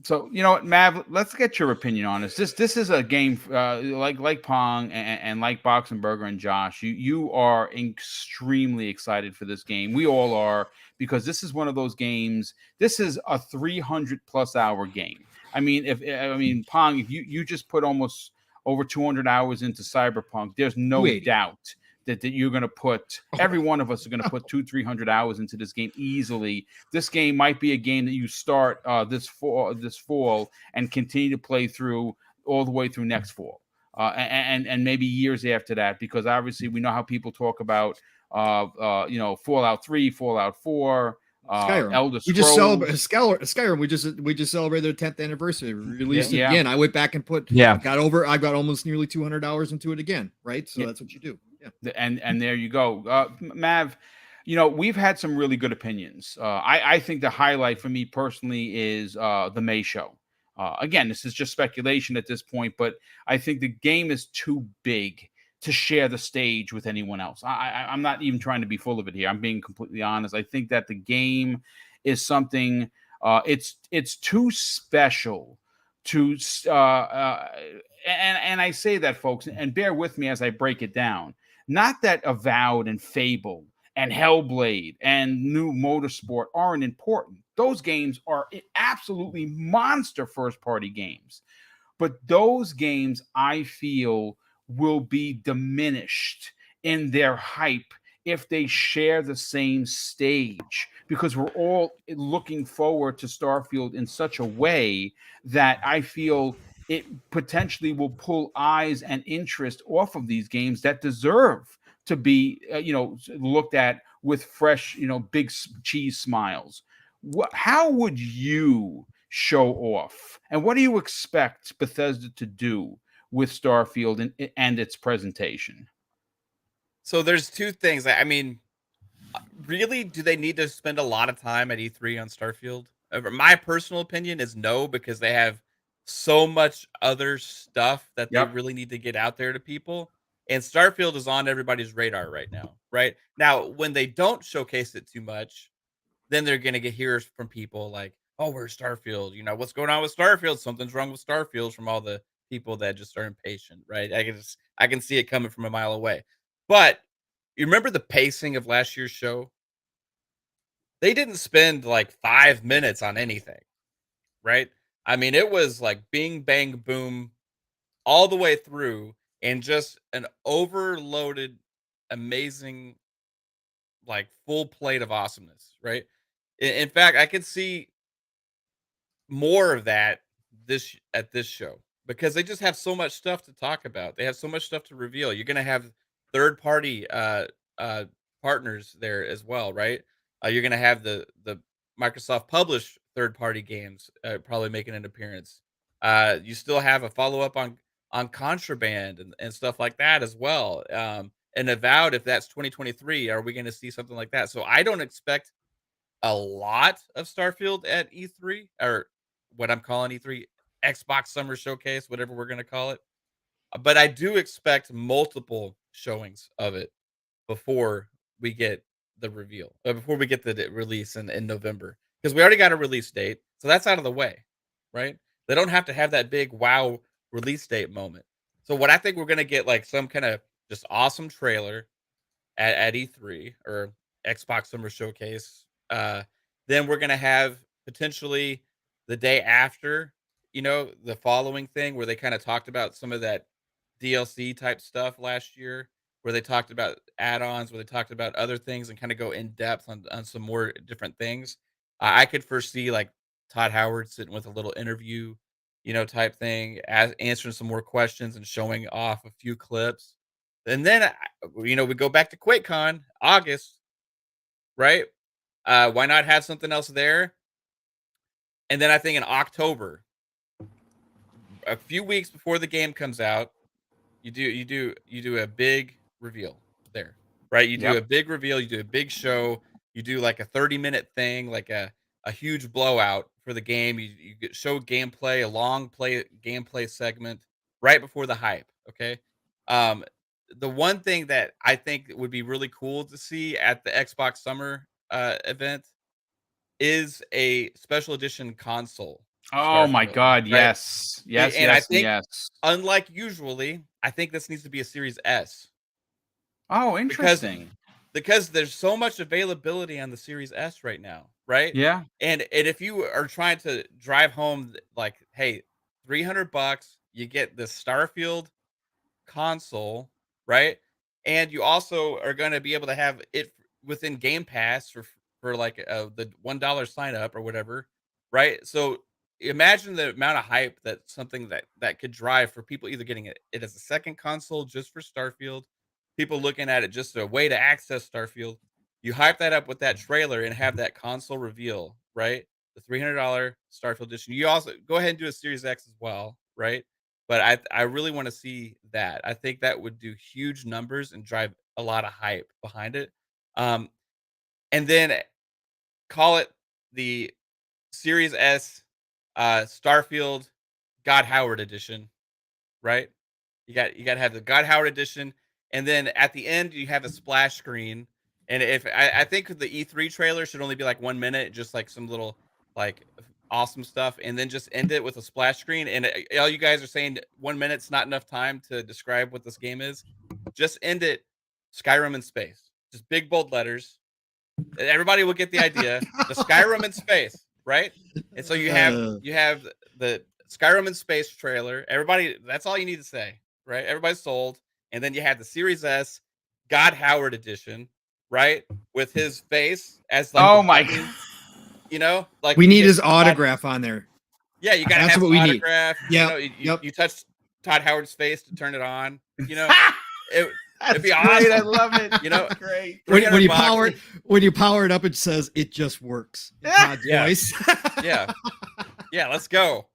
So you know what, Mav, let's get your opinion on this. This is a game like Pong and like Boxenberger and Josh. You are extremely excited for this game. We all are, because this is one of those games. This is a 300+ hour game. I mean, Pong, if you just put almost over 200 hours into Cyberpunk, there's no doubt that you're going to put, every one of us are going to put 200-300 hours into this game easily. This game might be a game that you start this fall and continue to play through all the way through next fall, and maybe years after that, because obviously we know how people talk about Fallout 3, Fallout 4, Skyrim. Elder Scrolls. We just celebrated Skyrim. We just celebrated their 10th anniversary. We released it again. I went back and I got almost nearly 200 hours into it again. Right. So that's what you do. Yeah. And there you go. Mav, we've had some really good opinions. I think the highlight for me personally is the May show. Again, this is just speculation at this point, but I think the game is too big to share the stage with anyone else. I'm not even trying to be full of it here. I'm being completely honest. I think that the game is something, it's too special to, and I say that, folks, and bear with me as I break it down. Not that Avowed and Fable and Hellblade and New Motorsport aren't important. Those games are absolutely monster first-party games. But those games, I feel, will be diminished in their hype if they share the same stage, because we're all looking forward to Starfield in such a way that I feel it potentially will pull eyes and interest off of these games that deserve to be, looked at with fresh, big cheese smiles. How would you show off, and what do you expect Bethesda to do with Starfield and its presentation? So there's 2 things. I mean, really, do they need to spend a lot of time at E3 on Starfield? My personal opinion is no, because they have so much other stuff that they really need to get out there to people. And Starfield is on everybody's radar right now, right? Now, when they don't showcase it too much, then they're going to hear from people like, oh, where's Starfield? What's going on with Starfield? Something's wrong with Starfield, from all the people that just are impatient, right? I can see it coming from a mile away. But you remember the pacing of last year's show? They didn't spend like 5 minutes on anything, right? I mean, it was like bing, bang, boom all the way through, and just an overloaded, amazing, like full plate of awesomeness, right? In fact, I could see more of that at this show, because they just have so much stuff to talk about. They have so much stuff to reveal. You're gonna have third party partners there as well, right? You're gonna have the Microsoft published third party games probably making an appearance. You still have a follow up on Contraband and stuff like that as well. And Avowed, if that's 2023, are we going to see something like that? So I don't expect a lot of Starfield at E3, or what I'm calling E3, Xbox Summer Showcase, whatever we're going to call it. But I do expect multiple showings of it before we get the reveal, before we get the release in November, because we already got a release date. So that's out of the way, right? They don't have to have that big wow release date moment. So what I think we're going to get, like some kind of just awesome trailer at E3 or Xbox Summer Showcase. Then we're gonna have potentially the day after, the following thing where they kind of talked about some of that DLC type stuff last year. where they talked about add-ons, where they talked about other things and kind of go in depth on some more different things. I could foresee like Todd Howard sitting with a little interview, type thing, answering some more questions and showing off a few clips. And then, we go back to QuakeCon, August, right? Why not have something else there? And then I think in October, a few weeks before the game comes out, you do a big reveal there, right? You do a big reveal, you do a big show, you do like a 30-minute thing, like a huge blowout for the game. You show gameplay, a long gameplay segment right before the hype. Okay. Um, the one thing that I think would be really cool to see at the Xbox Summer event is a special edition console. Oh my Starfield, God! right? Yes, yes, And I yes, think, yes. unlike usually, I think this needs to be a Series S Oh, because interesting. there's so much availability on the Series S right now, right? Yeah. And if you are trying to drive home, like, hey, $300, you get the Starfield console, right? And you also are going to be able to have it within Game Pass for like the $1 sign up or whatever, right? So imagine the amount of hype that something that could drive for people either getting it as a second console just for Starfield, people looking at it just a way to access Starfield. You hype that up with that trailer and have that console reveal, right? The $300 Starfield edition. You also go ahead and do a Series X as well, right? But I really want to see that. I think that would do huge numbers and drive a lot of hype behind it. Um, and then call it the Series S Starfield God Howard edition, right? You got to have the God Howard edition, and then at the end you have a splash screen. And if I think the E3 trailer should only be like 1 minute, just like some little like awesome stuff, and then just end it with a splash screen. And all you guys are saying 1 minute's not enough time to describe what this game is. Just end it, Skyrim in space, just big bold letters. Everybody will get the idea. The Skyrim in space, right? And so you have the Skyrim in space trailer. Everybody, that's all you need to say, right? Everybody's sold. And then you have the Series S God Howard edition, right? With his face as like Oh the my button, God. like we you need get his Todd- autograph on there. Yeah, you gotta That's have what his we need. autograph. Yep. You touch Todd Howard's face to turn it on. It'd be That's awesome. great. I love it. That's great. When you $300. when you power it up, it says it just works. Todd's Yeah. voice. Yeah, let's go.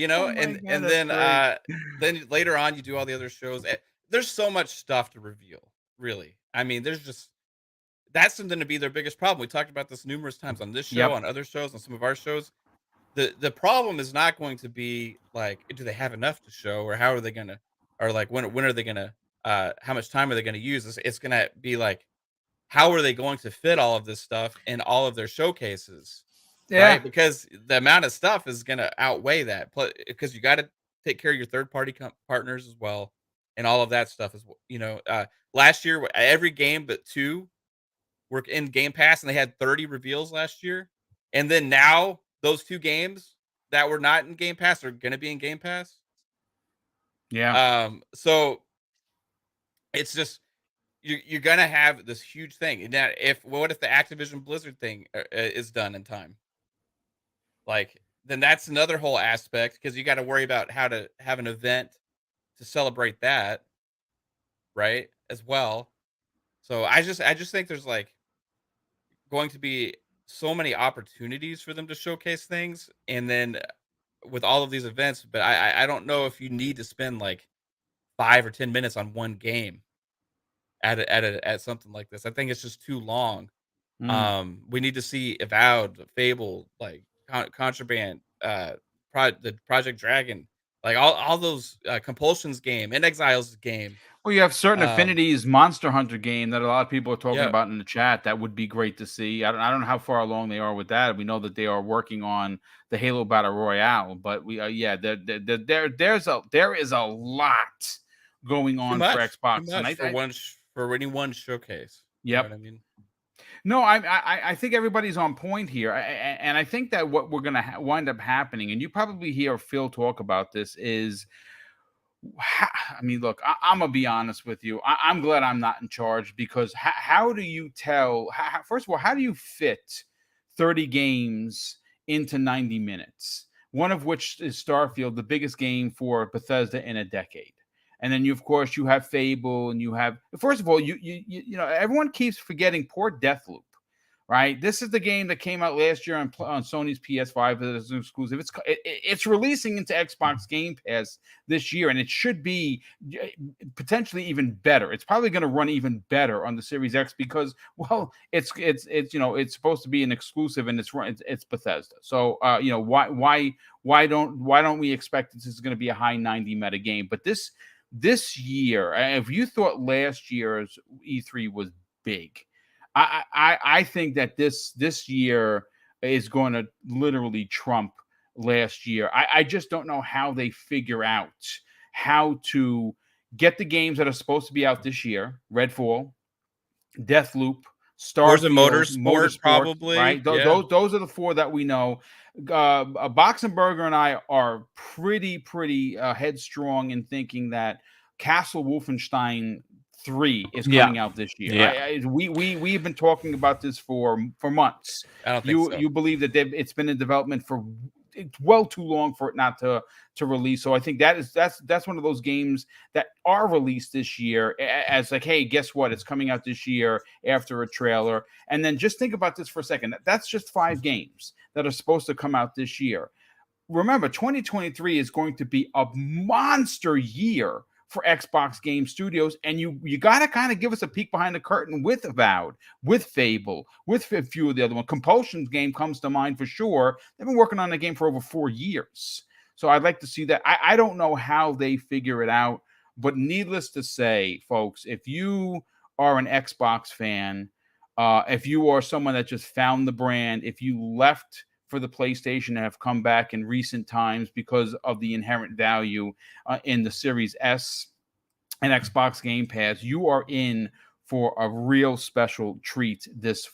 Oh my and God, then that's then later on you do all the other shows. There's so much stuff to reveal, really. I mean, that's something to be their biggest problem. We talked about this numerous times on this show, Yep. on other shows, on some of our shows. The problem is not going to be like, do they have enough to show, or how are they gonna, or like when are they gonna, how much time are they gonna use? It's gonna be like, how are they going to fit all of this stuff in all of their showcases? Yeah. Right? Because the amount of stuff is gonna outweigh that. Because you got to take care of your third party partners as well, and all of that stuff is last year every game but two were in Game Pass, and they had 30 reveals last year. And then now those two games that were not in Game Pass are going to be in Game Pass. Yeah. So it's just you're going to have this huge thing. And now what if the Activision Blizzard thing is done in time? Like, then that's another whole aspect, because you got to worry about how to have an event to celebrate that, right? As well. So I just think there's like going to be so many opportunities for them to showcase things, and then with all of these events, but I don't know if you need to spend like 5 or 10 minutes on one game at something like this. I think it's just too long. We need to see Avowed, Fable, like Contraband, the Project Dragon, like all those Compulsions game, and Exiles game. Well, you have certain Affinities Monster Hunter game that a lot of people are talking Yeah. about in the chat. That would be great to see. I don't know how far along they are with that. We know that they are working on the Halo Battle Royale, but there is a lot going on for Xbox. Too much for any one showcase. Yep. You know what I mean? No, I think everybody's on point here, and I think that what we're going to wind up happening, and you probably hear Phil talk about this, is I mean, look, I'm gonna be honest with you. I'm glad I'm not in charge, because how do you tell? First of all, how do you fit 30 games into 90 minutes? One of which is Starfield, the biggest game for Bethesda in a decade. And then of course, you have Fable, and you have, first of all, you know, everyone keeps forgetting poor Deathloop. Right, this is the game that came out last year on Sony's PS5 as an exclusive. It's releasing into Xbox Game Pass this year, and it should be potentially even better. It's probably going to run even better on the Series X, because, well, it's you know, it's supposed to be an exclusive, and it's Bethesda. So you know, why don't we expect this is going to be a high 90 meta game? But this year, if you thought last year's E3 was big, I think that this year is going to literally trump last year. I just don't know how they figure out how to get the games that are supposed to be out this year: Redfall, Deathloop, Forza Starfield, Motorsport, probably. Right? Those are the four that we know. Boxenberger and I are pretty headstrong in thinking that Castle Wolfenstein 3 is coming out this year. Yeah. We've been talking about this for months. I don't think so. You believe that it's been in development for well too long for it not to release. So I think that's one of those games that are released this year as like, hey, guess what? It's coming out this year after a trailer. And then just think about this for a second. That's just 5 games that are supposed to come out this year. Remember, 2023 is going to be a monster year for Xbox Game Studios, and you got to kind of give us a peek behind the curtain with Avowed, with Fable, with a few of the other ones. Compulsion's game comes to mind for sure. They've been working on the game for over 4 years. So I'd like to see that. I don't know how they figure it out, but needless to say, folks, if you are an Xbox fan, if you are someone that just found the brand, if you left for the PlayStation and have come back in recent times because of the inherent value in the Series S and Xbox Game Pass, you are in for a real special treat this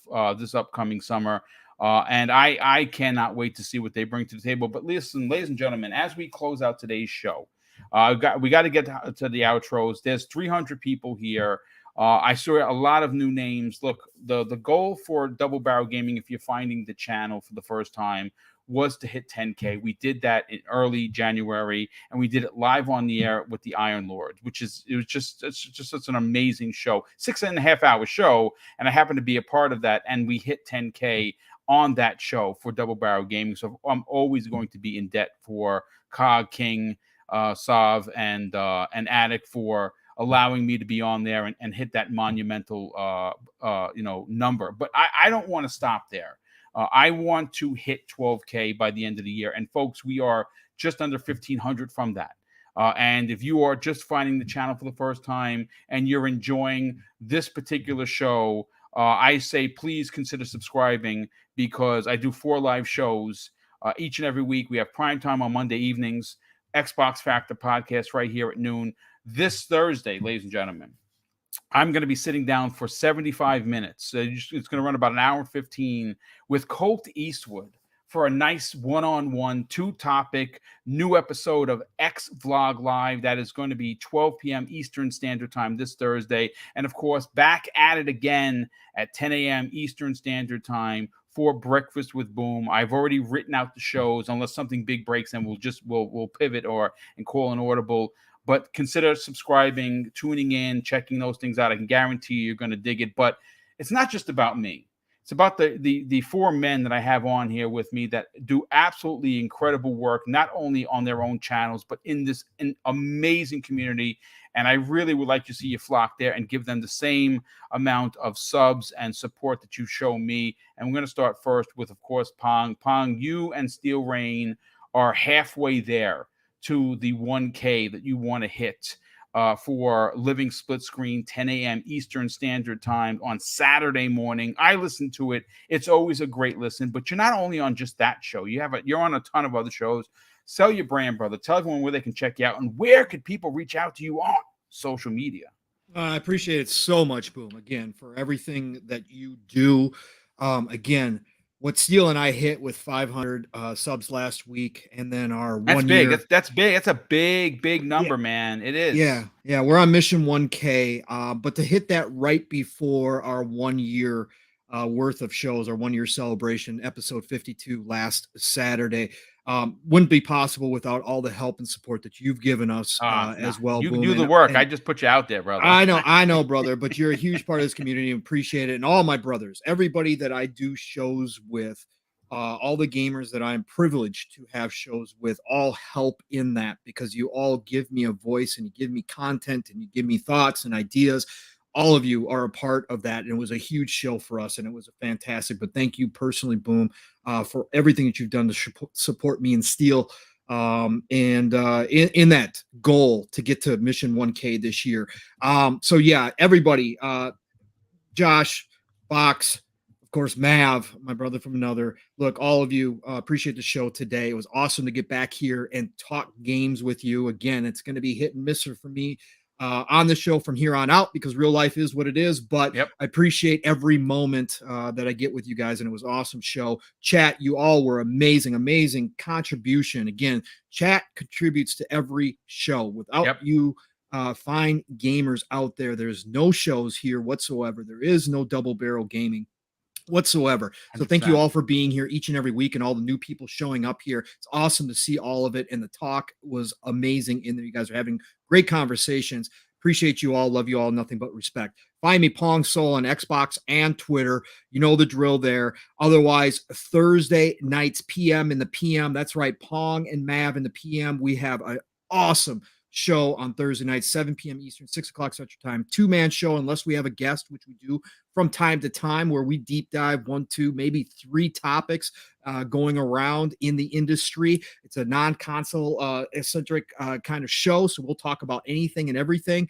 upcoming summer. And I cannot wait to see what they bring to the table. But listen, ladies and gentlemen, as we close out today's show, we got to get to the outros. There's 300 people here. I saw a lot of new names. Look, the goal for Double Barrel Gaming, if you're finding the channel for the first time, was to hit 10K. We did that in early January, and we did it live on the air with the Iron Lord, it's just such an amazing show. 6.5-hour show, and I happened to be a part of that, and we hit 10K on that show for Double Barrel Gaming. So I'm always going to be in debt for Cog, King, Sav, and Attic for allowing me to be on there and hit that monumental number. But I don't want to stop there. I want to hit 12K by the end of the year. And folks, we are just under 1,500 from that. And if you are just finding the channel for the first time and you're enjoying this particular show, I say please consider subscribing, because I do 4 live shows each and every week. We have prime time on Monday evenings, Xbox Factor podcast right here at noon. This Thursday, ladies and gentlemen, I'm going to be sitting down for 75 minutes. It's going to run about an hour and 15 with Colt Eastwood for a nice one-on-one, 2-topic new episode of X Vlog Live. That is going to be 12 p.m. Eastern Standard Time this Thursday. And, of course, back at it again at 10 a.m. Eastern Standard Time for Breakfast with Boom. I've already written out the shows. Unless something big breaks, and we'll pivot and call an audible. But consider subscribing, tuning in, checking those things out. I can guarantee you're going to dig it. But it's not just about me. It's about the 4 men that I have on here with me that do absolutely incredible work, not only on their own channels, but in this amazing community. And I really would like to see you flock there and give them the same amount of subs and support that you show me. And we're going to start first with, of course, Pong. Pong, you and Steel Rain are halfway there to the 1K that you want to hit for Living Split Screen, 10 a.m. Eastern Standard Time on Saturday morning. I listen to it. It's always a great listen, but you're not only on just that show. You're on a ton of other shows. Sell your brand, brother. Tell everyone where they can check you out, and where could people reach out to you on social media? I appreciate it so much, Boom, again, for everything that you do. Again, what Steele and I hit with 500 subs last week, and then our That's 1 big. year. That's big. That's a big number, man. It is. Yeah. We're on mission 1K, but to hit that right before our 1 year worth of shows, our 1 year celebration, episode 52 last Saturday, wouldn't be possible without all the help and support that you've given us as well. You Boom. do the work. I just put you out there, brother. I know, brother, but you're a huge part of this community and appreciate it. And all my brothers, everybody that I do shows with, all the gamers that I'm privileged to have shows with, all help in that, because you all give me a voice and you give me content and you give me thoughts and ideas. All of you are a part of that. And it was a huge show for us and it was a fantastic, but thank you personally, Boom, for everything that you've done to support me and Steele. In that goal to get to mission 1K this year. So yeah, everybody, Josh, Fox, of course, Mav, my brother from another. Look, all of you, appreciate the show today. It was awesome to get back here and talk games with you. Again, it's going to be hit and miss for me on the show from here on out, because real life is what it is. But I appreciate every moment that I get with you guys, and it was an awesome show. Chat, you all were amazing contribution. Again, chat contributes to every show. Without you fine gamers out there, there's no shows here whatsoever. There is no Double Barrel Gaming whatsoever. So thank you all for being here each and every week, and all the new people showing up here. It's awesome to see all of it, and the talk was amazing in there. You guys are having great conversations. Appreciate you all. Love you all. Nothing but respect. Find me, Pong Soul, on Xbox and Twitter. You know the drill there. Otherwise, Thursday nights, PM in the PM. That's right, Pong and Mav in the PM. We have an awesome show on Thursday night, 7 p.m. Eastern, 6 o'clock Central Time. 2-man show, unless we have a guest, which we do from time to time, where we deep dive 1, 2, maybe 3 topics going around in the industry. It's a non-console eccentric kind of show, so we'll talk about anything and everything.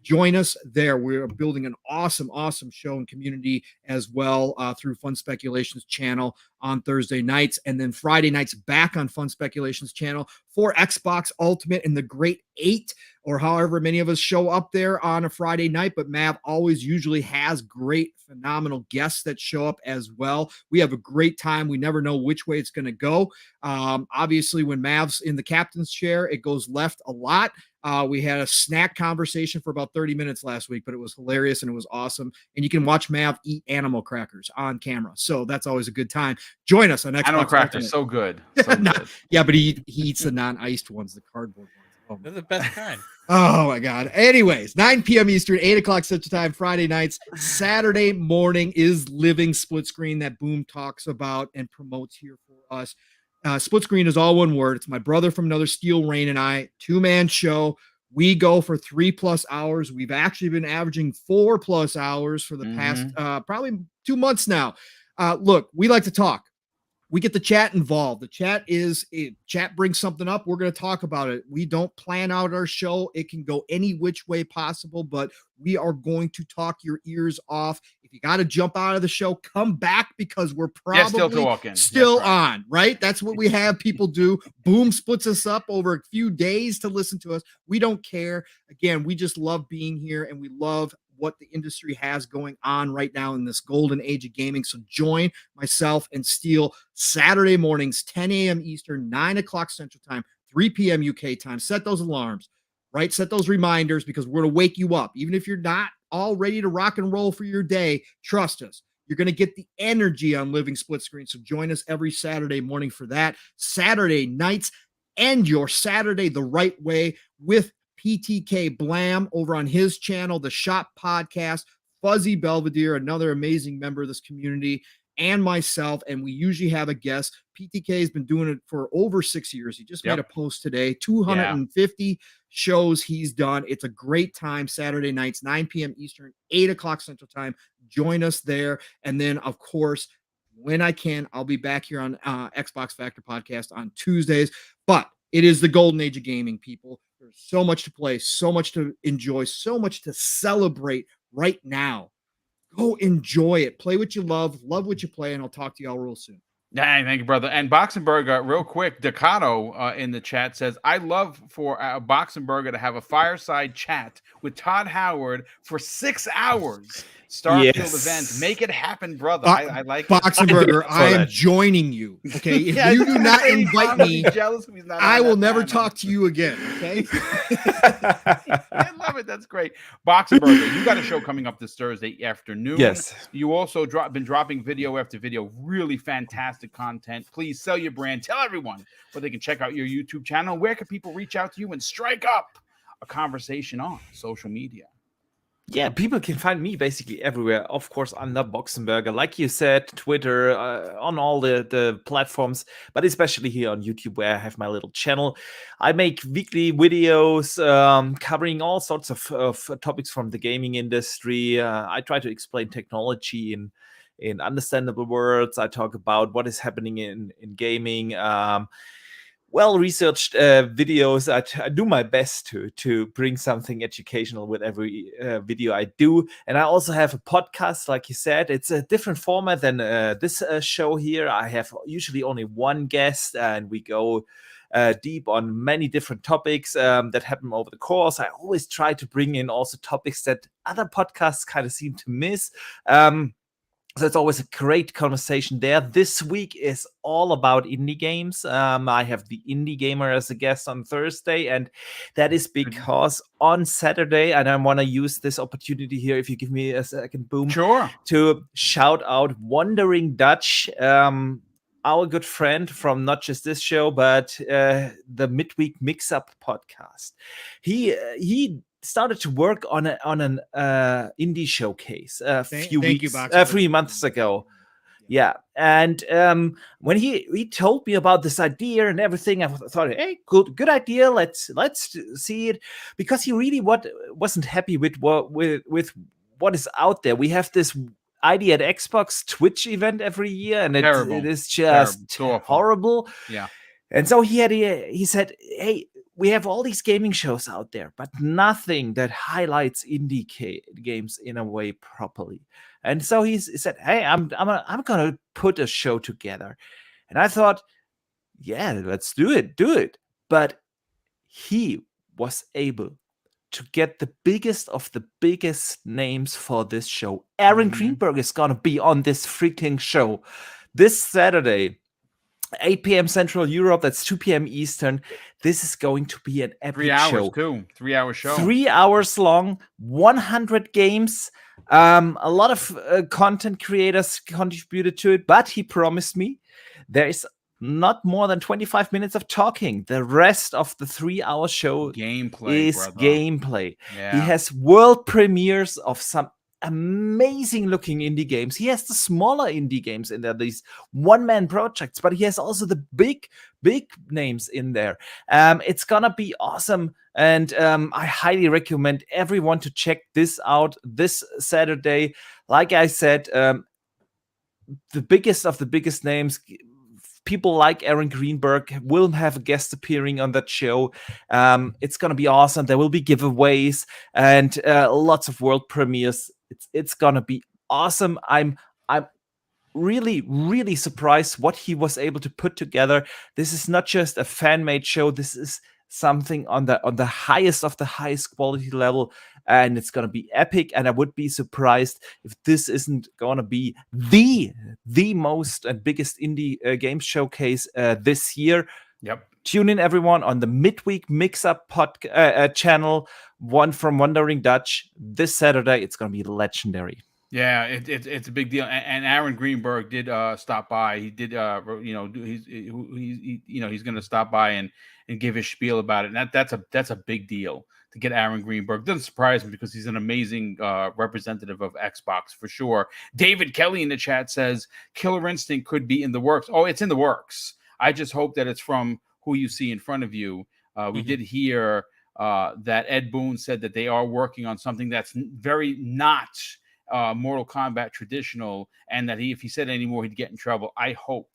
Join us there. We're building an awesome show and community as well through Fun Speculations channel on Thursday nights, and then Friday nights back on Fun Speculations channel for Xbox Ultimate and the Great 8, or however many of us show up there on a Friday night. But Mav always usually has great, phenomenal guests that show up as well. We have a great time. We never know which way it's going to go. Obviously, when Mav's in the captain's chair, it goes left a lot. We had a snack conversation for about 30 minutes last week, but it was hilarious and it was awesome. And you can watch Mav eat animal crackers on camera, so that's always a good time. Join us on Xbox Animal crackers, Ultimate. so good. So good. Yeah, but he eats the non-iced ones, the cardboard ones. Oh, they're the best kind. Oh my God. Anyways, 9 p.m. Eastern, 8 o'clock Central Time, Friday nights. Saturday morning is Living Split Screen that Boom talks about and promotes here for us. Split Screen is all one word. It's my brother from another, Steel Rain, and I, 2-man show. We go for 3+ hours. We've actually been averaging 4+ hours for the past probably 2 months now. Look, we like to talk. We get the chat involved. The chat brings something up, we're going to talk about it. We don't plan out our show. It can go any which way possible, but we are going to talk your ears off. If you got to jump out of the show, come back, because we're probably still on, right? That's what we have people do. Boom splits us up over a few days to listen to us. We don't care. Again, we just love being here, and we love what the industry has going on right now in this golden age of gaming. So join myself and Steele Saturday mornings, 10 a.m. Eastern, 9 o'clock Central Time, 3 p.m. UK time. Set those alarms, right? Set those reminders, because we're going to wake you up. Even if you're not all ready to rock and roll for your day, trust us. You're going to get the energy on Living Split Screen. So join us every Saturday morning for that. Saturday nights, end your Saturday the right way with PTK Blam over on his channel, the Shop Podcast, Fuzzy Belvedere, another amazing member of this community, and myself. And we usually have a guest. PTK has been doing it for over 6 years. He just made a post today, 250 shows he's done. It's a great time. Saturday nights, 9 p.m. Eastern, 8 o'clock Central Time. Join us there. And then, of course, when I can, I'll be back here on Xbox Factor Podcast on Tuesdays. But it is the golden age of gaming, people. There's so much to play, so much to enjoy, so much to celebrate right now. Go enjoy it. Play what you love what you play, and I'll talk to y'all real soon. Yeah, thank you, brother. And Boxenberger, real quick, Decado in the chat says, I love for Boxenberger to have a fireside chat with Todd Howard for 6 hours. Starfield event. Make it happen, brother. I like Boxenberger, I am joining you. Okay. If you do not invite me, I will never talk to you again. Okay. I love it. That's great. Boxenberger, you got a show coming up this Thursday afternoon. Yes. You also been dropping video after video. Really fantastic content. Please sell your brand. Tell everyone where they can check out your YouTube channel. Where can people reach out to you and strike up a conversation on social media? Yeah, people can find me basically everywhere. Of course, under Boxenberger, like you said, Twitter, on all the platforms, but especially here on YouTube, where I have my little channel. I make weekly videos covering all sorts of topics from the gaming industry. I try to explain technology in understandable words. I talk about what is happening in gaming. Well-researched videos. I do my best to bring something educational with every video I do. And I also have a podcast, like you said. It's a different format than this show here. I have usually only one guest, and we go deep on many different topics that happen over the course. I always try to bring in also topics that other podcasts kind of seem to miss. So it's always a great conversation there. This week is all about indie games. I have the Indie Gamer as a guest on Thursday, and that is because on Saturday, and I want to use this opportunity here, if you give me a second, Boom, sure, to shout out Wandering Dutch, our good friend from not just this show, but the Midweek Mix-Up podcast. He started to work on an indie showcase a few weeks, 3 months ago. Yeah, and when he told me about this idea and everything, I thought, hey, good idea. Let's see it, because he really wasn't happy with what is out there. We have this idea at Xbox Twitch event every year, and it is just horrible. Yeah, and so he said, hey, we have all these gaming shows out there, but nothing that highlights indie games in a way properly. And so he said, hey, I'm gonna put a show together. And I thought, yeah, let's do it. But he was able to get the biggest of the biggest names for this show. Aaron Greenberg is gonna be on this freaking show this Saturday, 8 p.m. Central Europe, that's 2 p.m. Eastern. This is going to be an epic 3 hours show. Too. 3 hour show. 3 hours long, 100 games. A lot of content creators contributed to it, but he promised me there is not more than 25 minutes of talking. The rest of the 3 hour show gameplay is gameplay. Yeah. He has world premieres of some amazing looking indie games. He has the smaller indie games in there, these one-man projects, but he has also the big names in there. It's gonna be awesome, and I highly recommend everyone to check this out this Saturday. Like I said, the biggest of the biggest names, people like Aaron Greenberg, will have a guest appearing on that show. It's gonna be awesome. There will be giveaways and lots of world premieres. It's gonna be awesome. I'm really surprised what he was able to put together. This is not just a fan-made show. This is something on the highest of the highest quality level, and it's gonna be epic. And I would be surprised if this isn't gonna be the most and biggest indie game showcase this year. Yep. Tune in, everyone, on the Midweek Mix-Up channel, one from Wandering Dutch, this Saturday. It's going to be legendary. Yeah, it's a big deal. And Aaron Greenberg did stop by. He did, he's going to stop by and give his spiel about it. And that's a big deal to get Aaron Greenberg. Doesn't surprise me, because he's an amazing representative of Xbox for sure. David Kelly in the chat says Killer Instinct could be in the works. Oh, it's in the works. I just hope that it's from who you see in front of you. We did hear that Ed Boon said that they are working on something that's very not Mortal Kombat traditional, and that if he said any more, he'd get in trouble. I hope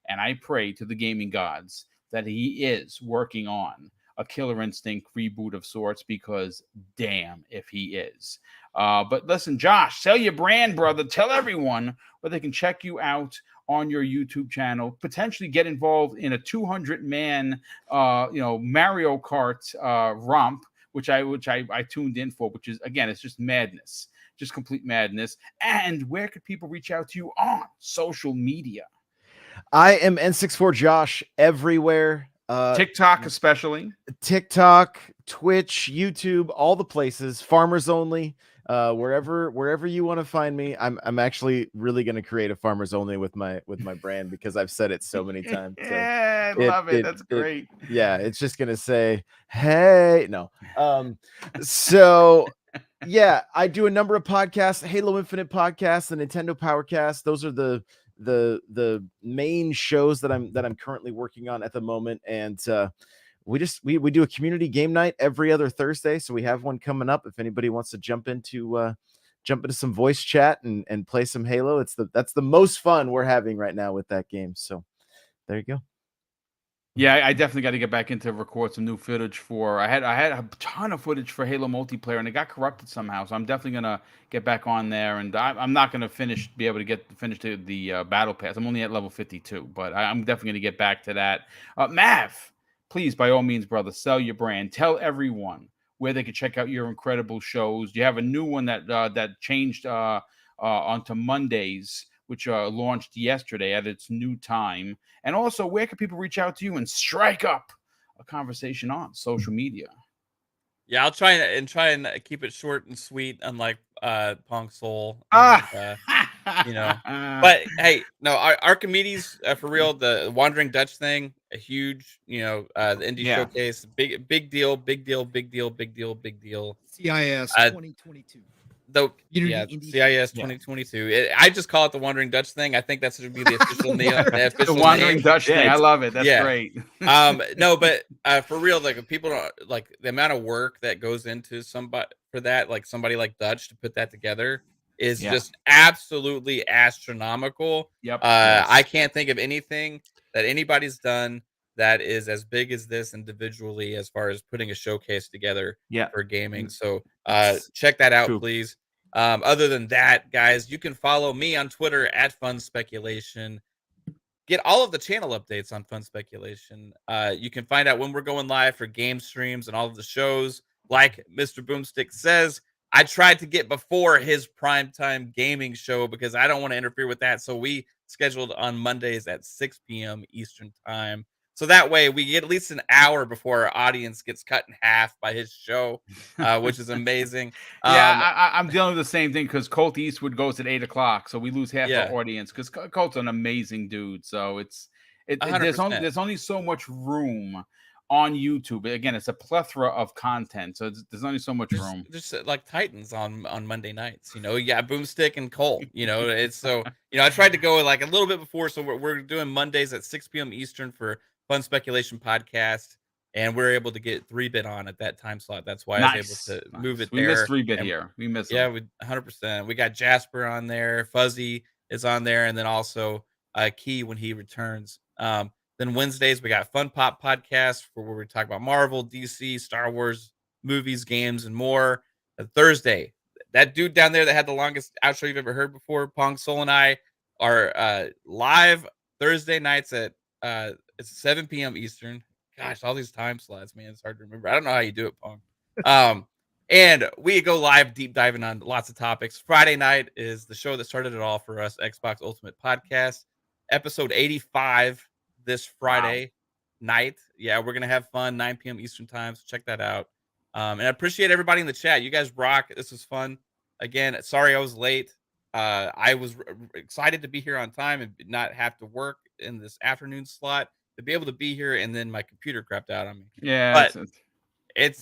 and I pray to the gaming gods that he is working on a Killer Instinct reboot of sorts, because damn if he is. But listen, Josh, sell your brand, brother. Tell everyone where they can check you out on your YouTube channel, potentially get involved in a 200-man, Mario Kart romp, which I tuned in for, which is, again, it's just madness, just complete madness. And where could people reach out to you on social media? I am N64 Josh everywhere. TikTok, especially TikTok, Twitch, YouTube, all the places. Farmers Only. Wherever you want to find me. I'm actually really going to create a Farmers Only with my brand, because I've said it so many times. So yeah, I love it. That's great. It's just going to say, hey, no. So yeah, I do a number of podcasts, Halo Infinite podcast, the Nintendo Powercast. Those are the main shows that I'm currently working on at the moment. And we do a community game night every other Thursday, so we have one coming up if anybody wants to jump into some voice chat and play some Halo. That's the most fun we're having right now with that game. So there you go. Yeah, I definitely got to get back into record some new footage for. I had a ton of footage for Halo multiplayer, and it got corrupted somehow. So I'm definitely gonna get back on there, and I'm not gonna be able to finish the battle pass. I'm only at level 52, but I'm definitely gonna get back to that. Mav, please, by all means, brother, sell your brand. Tell everyone where they can check out your incredible shows. You have a new one that changed onto Mondays, which launched yesterday at its new time. And also, where can people reach out to you and strike up a conversation on social media? Yeah, I'll try and keep it short and sweet, unlike Pong Soul. But hey, no, Archimedes, for real, the Wandering Dutch thing, a huge, the indie showcase, big deal. CIS 2022. CIS 2022. I just call it the Wandering Dutch thing. I think that should be the official name. The Wandering Dutch thing. I love it. That's great. No, but for real, like, people don't like the amount of work that goes into somebody for that, like somebody like Dutch to put that together is just absolutely astronomical. Yep. I can't think of anything that anybody's done that is as big as this individually, as far as putting a showcase together for gaming. So check that out, please. Other than that, guys, you can follow me on Twitter at Fun Speculation. Get all of the channel updates on Fun Speculation. You can find out when we're going live for game streams and all of the shows. Like Mr. BoomStick says, I tried to get before his primetime gaming show because I don't want to interfere with that. So we scheduled on Mondays at 6 p.m. Eastern time. So that way we get at least an hour before our audience gets cut in half by his show, which is amazing. I'm dealing with the same thing because Colt Eastwood goes at 8 o'clock. So we lose half our audience because Colt's an amazing dude. So there's only so much room on YouTube. Again, it's a plethora of content. So there's only so much room. Just like Titans on Monday nights, BoomStick and Colt, it's so, I tried to go like a little bit before. So we're doing Mondays at 6 p.m. Eastern for Fun Speculation podcast, and we're able to get 3-bit on at that time slot. That's why I was able to move it there. We missed 3-bit here. We missed we 100%. We got Jasper on there, Fuzzy is on there, and then also Key when he returns. Then Wednesdays we got Fun Pop podcast where we talk about Marvel, DC, Star Wars movies, games, and more. Thursday, that dude down there that had the longest outro you've ever heard before, Pong Soul, and I are live Thursday nights at it's 7 p.m. Eastern. Gosh, all these time slots, man, it's hard to remember. I don't know how you do it, Pong. And we go live, deep diving on lots of topics. Friday night is the show that started it all for us, Xbox Ultimate Podcast, episode 85 this Friday night. Yeah, we're going to have fun, 9 p.m. Eastern time, so check that out. And I appreciate everybody in the chat. You guys rock. This was fun. Again, sorry I was late. I was excited to be here on time and not have to work in this afternoon slot, to be able to be here, and then my computer crapped out on me. Yeah, but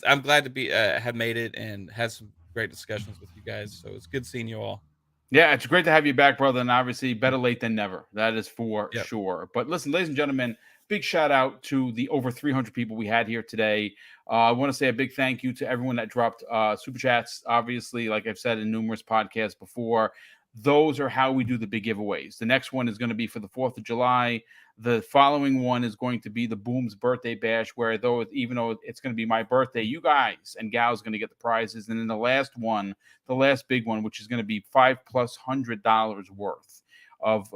I'm glad to be have made it and had some great discussions with you guys. So it's good seeing you all. Yeah, it's great to have you back, brother. And obviously, better late than never. That is for sure. But listen, ladies and gentlemen, big shout out to the over 300 people we had here today. I want to say a big thank you to everyone that dropped super chats. Obviously, like I've said in numerous podcasts before, those are how we do the big giveaways. The next one is going to be for the 4th of July. The following one is going to be the Boom's birthday bash, where even though it's going to be my birthday, you guys and gals going to get the prizes. And then the last one, the last big one, which is going to be $500+ worth of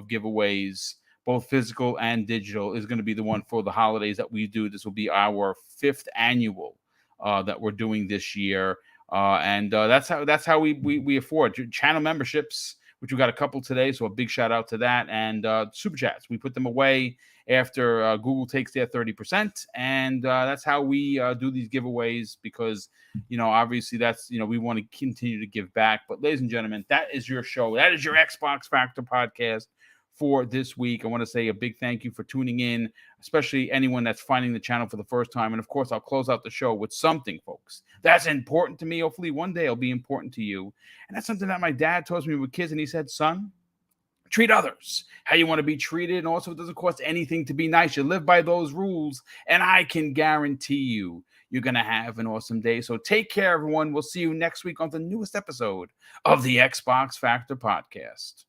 giveaways, both physical and digital, is going to be the one for the holidays that we do. This will be our 5th annual that we're doing this year. And that's how we afford channel memberships, which we got a couple today. So a big shout out to that. And super chats, we put them away after Google takes their 30%. And that's how we do these giveaways, because, obviously that's, we want to continue to give back. But ladies and gentlemen, that is your show. That is your Xbox Factor podcast for this week. I want to say a big thank you for tuning in, especially anyone that's finding the channel for the first time. And of course, I'll close out the show with something, folks, that's important to me. Hopefully one day it'll be important to you. And that's something that my dad taught me with kids. And he said, son, treat others how you want to be treated. And also, it doesn't cost anything to be nice. You live by those rules, and I can guarantee you, you're going to have an awesome day. So take care, everyone. We'll see you next week on the newest episode of the Xbox Factor podcast.